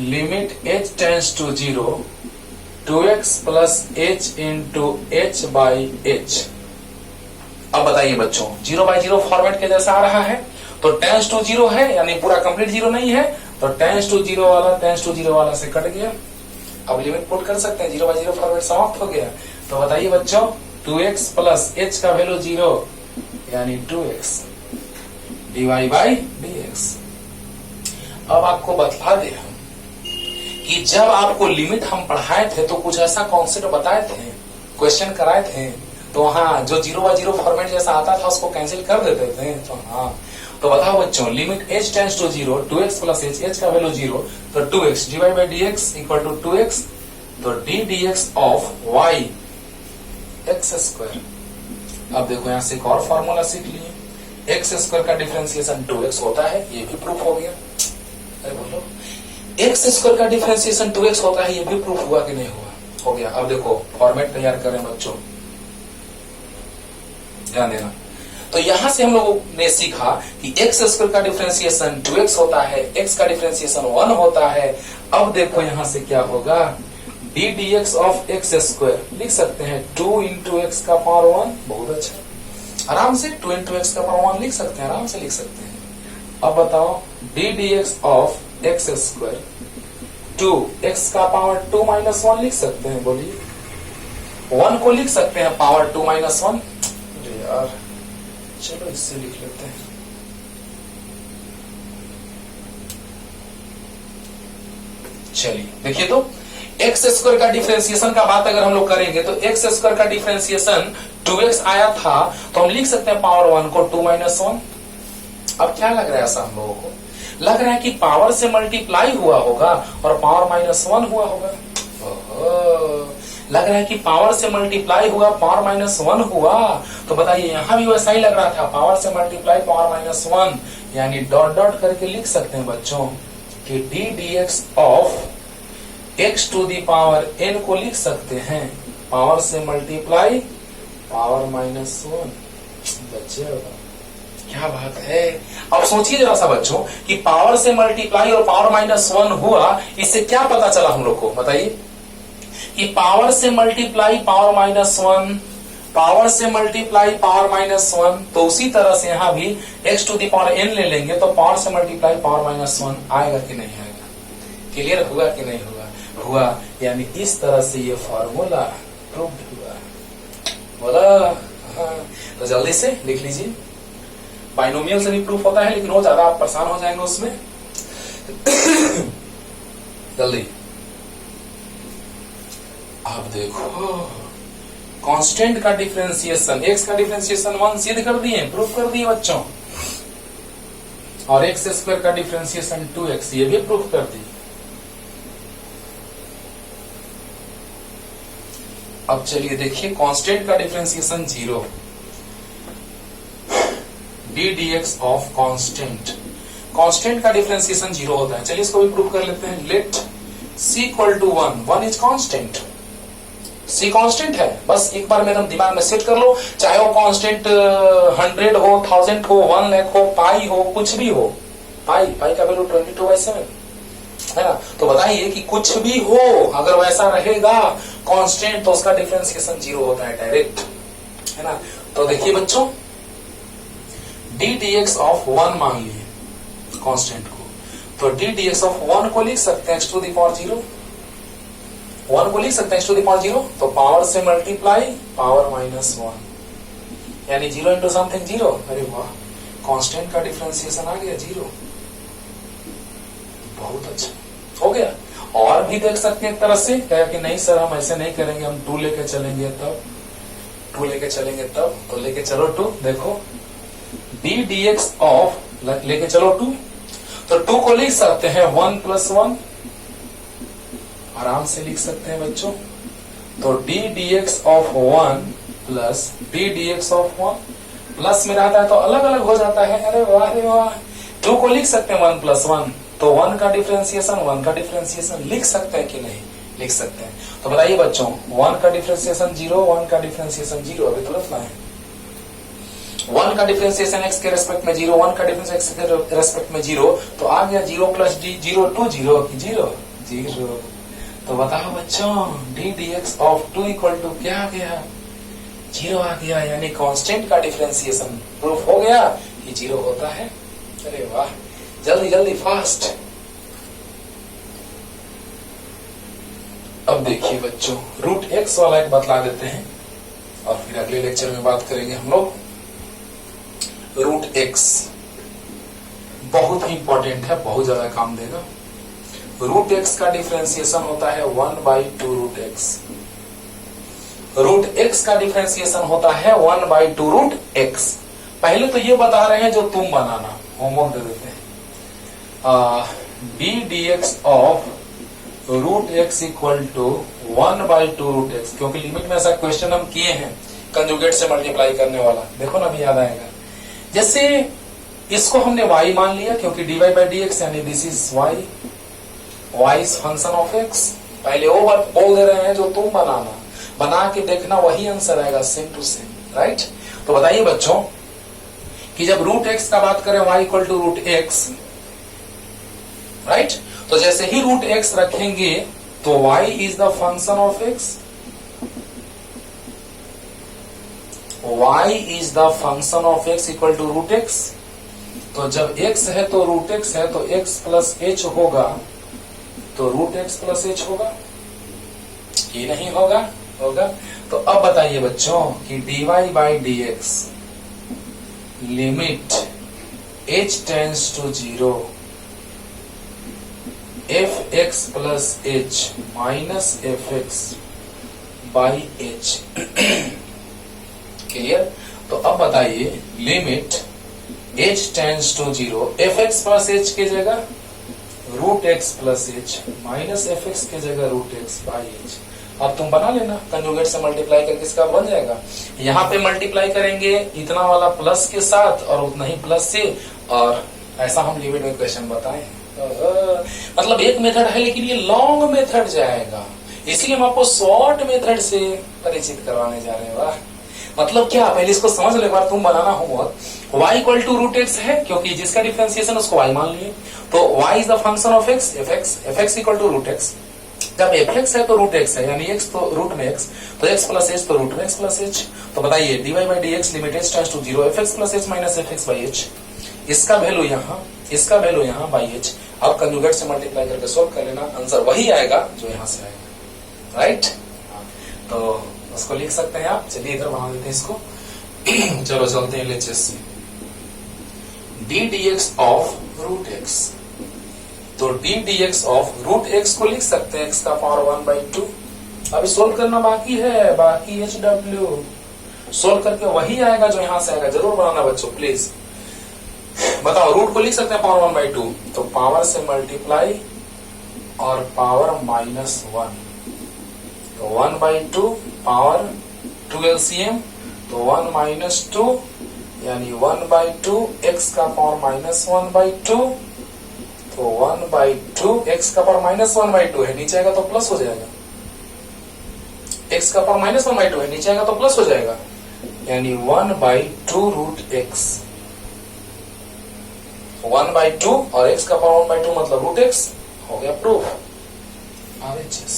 Limit h tends to 0, 2x plus h into h by h। अब बताइए बच्चों, 0/0 फॉर्मेट के जैसा आ रहा है, तो टेंड्स टू 0 है, यानी पूरा कंप्लीट 0 नहीं है, तो टेंड्स टू 0 वाला टेंड्स टू 0 वाला से कट गया। अब लिमिट पुट कर सकते हैं, 0/0 फॉर्मेट समाप्त हो गया। तो बताइए बच्चों, 2x प्लस h का वैल्यू 0, यानी 2x dy बाई dx। अब आपको बतला दे हम कि जब आपको लिमिट हम पढ़ाए थे तो कुछ ऐसा कॉन्सेप्ट बताए थे, क्वेश्चन कराए थे, तो हाँ, जो 0/0 फॉर्मेट जैसा आता था उसको कैंसिल कर देते थे। तो हाँ, तो बताओ बच्चों, limit h tends to 0, 2x plus h का वैल्यू 0, तो 2x dy by dx equal to 2x, तो d dx of y x square. अब देखो यहां से एक और फॉर्मूला सीख लिए, एक्स स्क्वायर का डिफरेंशिएशन 2x होता है, ये भी प्रूफ हो गया। अरे बोलो, एक्स स्क्वायर का डिफरेंशिएशन 2x होता है, ये भी प्रूफ हुआ कि नहीं हुआ, हो गया। अब देखो फॉर्मेट तैयार करें बच्चों, ध्यान देना। तो यहां से हम लोगों ने सीखा कि एक्स स्क्वायर का डिफरेंशिएशन 2x होता है, x का डिफरेंशिएशन 1 होता है। अब देखो यहां से क्या होगा, d dx of x square लिख सकते हैं 2 इंटू एक्स का पावर 1, बहुत अच्छा। आराम से 2 इंटू एक्स का पावर 1 लिख सकते हैं, आराम से लिख सकते हैं। अब बताओ, d dx of x square 2 x का पावर 2 माइनस 1 लिख सकते हैं, बोलिए। 1 को लिख सकते हैं पावर 2 माइनस 1। अरे यार, चलो इससे लिख लेते हैं। चलिए देखिए, तो एक्स स्क्वायर का डिफरेंशिएशन का बात अगर हम लोग करेंगे तो एक्स स्क्वायर का डिफरेंशिएशन 2x आया था, तो हम लिख सकते हैं पावर 1 को 2 माइनस 1। अब क्या लग रहा है ऐसा हम लोगों को, लग रहा है कि पावर से मल्टीप्लाई हुआ होगा और पावर -1 हुआ होगा। लग रहा है कि पावर से मल्टीप्लाई हुआ पावर -1 हुआ, तो बताइए यहां भी वैसा ही लग रहा था, पावर से मल्टीप्लाई पावर -1, यानी डॉट डॉट करके लिख सकते हैं बच्चों कि d D x of x to the power n को लिख सकते हैं पावर से मल्टीप्लाई पावर -1। बच्चे क्या बात है। अब सोचिए जरा सा बच्चों कि पावर से मल्टीप्लाई और पावर -1 हुआ, इससे क्या पता चला हम लोग को, बताइए कि पावर से मल्टीप्लाई पावर -1, पावर से मल्टीप्लाई पावर -1, तो उसी तरह से यहां भी x to the power n ले लेंगे तो पावर से मल्टीप्लाई पावर -1 आएगा कि नहीं आएगा। क्लियर हुआ कि नहीं हुआ? हुआ, यानी इस तरह से ये फॉर्मूला प्रूव्ड हुआ। बोला हाँ। तो जल्दी से लिख लीजिए, बाइनोमियल से भी प्रूफ होता है लेकिन वो ज्यादा आप परेशान हो जाएंगे उसमें। जल्दी आप देखो, कांस्टेंट का डिफरेंशिएशन, एक्स का डिफरेंशिएशन 1 सिद्ध कर दिए, प्रूफ कर दिए बच्चों, और एक्स स्क्वायर का डिफरेंशिएशन 2x ये भी प्रूफ कर दिए। अब चलिए देखिए कांस्टेंट का differentiation 0, D D x of constant, constant का डिफरेंशिएशन 0 होता है। चलिए इसको भी प्रूव कर लेते हैं। Let c equal to 1, 1 is constant, c constant है, बस एक बार मेरे दिमाग में सेट कर लो, चाहे वो कांस्टेंट 100 हो, 1000 हो, 1 लाख हो, पाई हो, कुछ भी हो, पाई का वैल्यू 22/7 है ना। तो बताइए कि कुछ भी हो अगर वैसा रहेगा कांस्टेंट तो उसका डिफरेंशिएशन 0 होता है डायरेक्ट, है ना। तो देखिए बच्चों डी डी एक्स ऑफ 1 मान लिए कांस्टेंट को, तो डी डी एक्स ऑफ 1 को लिख सकते हैं x टू दी पावर 0, 1 को लिख सकते हैं x टू दी पावर 0, तो पावर से मल्टीप्लाई पावर -1, यानी 0 इंटू समथिंग 0। अरे वाह, कांस्टेंट का डिफरेंशिएशन आ गया 0, बहुत अच्छा हो गया। और भी देख सकते हैं एक तरह से, क्या कि नहीं सर हम ऐसे नहीं करेंगे, हम 2 लेके चलेंगे तब, 2 लेके चलेंगे तब, तो लेके चलो 2, देखो डी डी एक्स ऑफ लेके चलो 2, तो 2 को लिख सकते हैं 1 + 1, आराम से लिख सकते हैं बच्चों, तो D D x of 1 plus D D x of 1, plus में रहता है तो अलग अलग हो जाता है। अरे वाह रे वाह, 2 को लिख सकते हैं 1 + 1, तो 1 का डिफरेंशिएशन लिख सकते हैं कि नहीं? लिख सकते हैं। तो बताइए बच्चों 1 का डिफरेंशिएशन 0, 1 का डिफरेंशिएशन 0, अभी तो लिखना है 1 का डिफरेंशिएशन x के रेस्पेक्ट में 0, 1 का डिफरेंशिएशन x के रेस्पेक्ट में 0, तो आ गया 0 + d 0 2 0 की 0 0। तो बताओ बच्चों d D x of 2 equal to क्या आ गया? 0 आ गया, यानी कांस्टेंट का डिफरेंशिएशन प्रूफ हो गया कि 0 होता है। अरे वाह, जल्दी जल्दी फास्ट। अब देखिए बच्चों √x वाला एक बतला देते हैं और फिर अगले लेक्चर में बात करेंगे हम लोग। √x बहुत ही इंपॉर्टेंट है, बहुत ज्यादा काम देगा। √x का डिफरेंशिएशन होता है 1/2 √x, √x का डिफरेंशिएशन होता है 1/2 √x। पहले तो ये बता रहे हैं जो तुम बनाना, होमवर्क दे देते हैं, d D x of √x equal to 1/2 √x, क्योंकि लिमिट में ऐसा क्वेश्चन हम किए हैं कंजुगेट से मल्टीप्लाई करने वाला, देखो ना अभी याद आएगा। जैसे इसको हमने y मान लिया क्योंकि dy/dx यानी this is y is function of x। पहले वो बात बोल दे रहे हैं जो तुम बनाना, बना के देखना वही आंसर आएगा सेम टू सेम, राइट। तो बताइए बच्चों कि जब √x का बात करें y equal to √x, right, तो जैसे ही √x रखेंगे तो y is the function of x, y is the function of x equal to √x। तो जब x है तो √x है तो x प्लस h होगा, तो √x प्लस h होगा कि नहीं होगा? होगा। तो अब बताइए बच्चों कि dy/dx limit h tends to 0 fx plus h minus fx by h। Clear? तो अब बताइए limit h tends to 0 fx plus h की जगह √x plus h minus fx की जगह √x बाई h। अब तुम बना लेना, कंजुगेट से मल्टीप्लाई करके इसका बन जाएगा। यहाँ पे मल्टीप्लाई करेंगे इतना वाला प्लस के साथ और उतना ही प्लस से, और ऐसा हम लिमिट में क्वेश्चन बताए। मतलब एक मेथड है लेकिन ये लॉन्ग मेथड जाएगा, इसलिए हम आपको शॉर्ट मेथड से परिचित करवाने जा रहे हैं। वाह, मतलब क्या, पहले इसको समझ लो एक बार, तुम बनाना homework. y equal to root X है क्योंकि जिसका डिफरेंशिएशन उसको y मान लिए, तो y is the function of x, f x equal to root x. जब f x है तो रूट x है, यानी x तो रूट में x, तो x प्लस h तो रूट में x प्लस h। तो बताइए dy by D x limit h tends to 0, f x plus h minus f x by h। इसका वैल्यू यहाँ, इसका वैल्यू यहाँ बाई h। अब कंजुगेट से मल्टीप्लाई करके सोल्व कर लेना, आंसर वही आएगा जो यहाँ से आएगा, राइट। तो उसको लिख सकते हैं आप। चलिए इधर बना देते हैं इसको। चलो चलते हैं LHS से। D D x of root X, तो D D x of root X को लिख सकते हैं x का पावर 1/2। अभी सोल्व करना बाकी है, बाकी HW सोल्व करके वही आएगा जो यहां से आएगा। जरूर बनाना बच्चों प्लीज। बताओ, रूट को लिख सकते हैं पावर 1/2, तो पावर से मल्टीप्लाई और पावर -1, तो 1/2 पावर 2 LCM, तो 1 - 2 यानी 1/2 x का पावर -1/2, तो 1/2 x का पावर -1/2 है, नीचे आएगा तो प्लस हो जाएगा। x का पावर -1/2 है, नीचे आएगा तो प्लस हो जाएगा, यानी 1/2 रूट x। 1/2 और x का पावर 1/2 मतलब रूट x, हो गया प्रूफ। RHS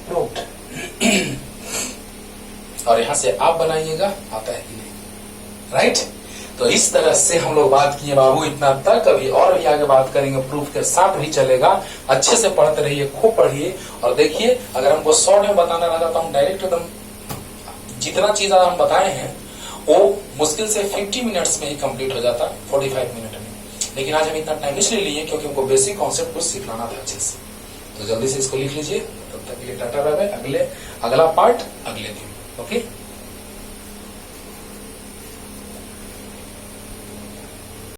proved. और यहां से आप बनाइएगा, आता है कि नहीं, राइट। तो इस तरह से हम लोग बात किए बाबू इतना तक। अभी और भी आगे बात करेंगे, प्रूफ के साथ भी चलेगा। अच्छे से पढ़ते रहिए, खूब पढ़िए और देखिए। अगर हमको शॉर्ट में बताना रहता तो हम डायरेक्ट एकदम जितना चीज हम बताए हैं वो मुश्किल से 50 मिनट्स में ही कंप्लीट हो जाता, 45 मिनट में। लेकिन आज हम इतना टाइम इसलिए लिए क्योंकि हमको बेसिक कॉन्सेप्ट कुछ सिखाना था अच्छे से। तो जल्दी से इसको लिख लीजिए। तब तक के लिए टाटा बाय बाय। अगला पार्ट अगले दिन, ओके।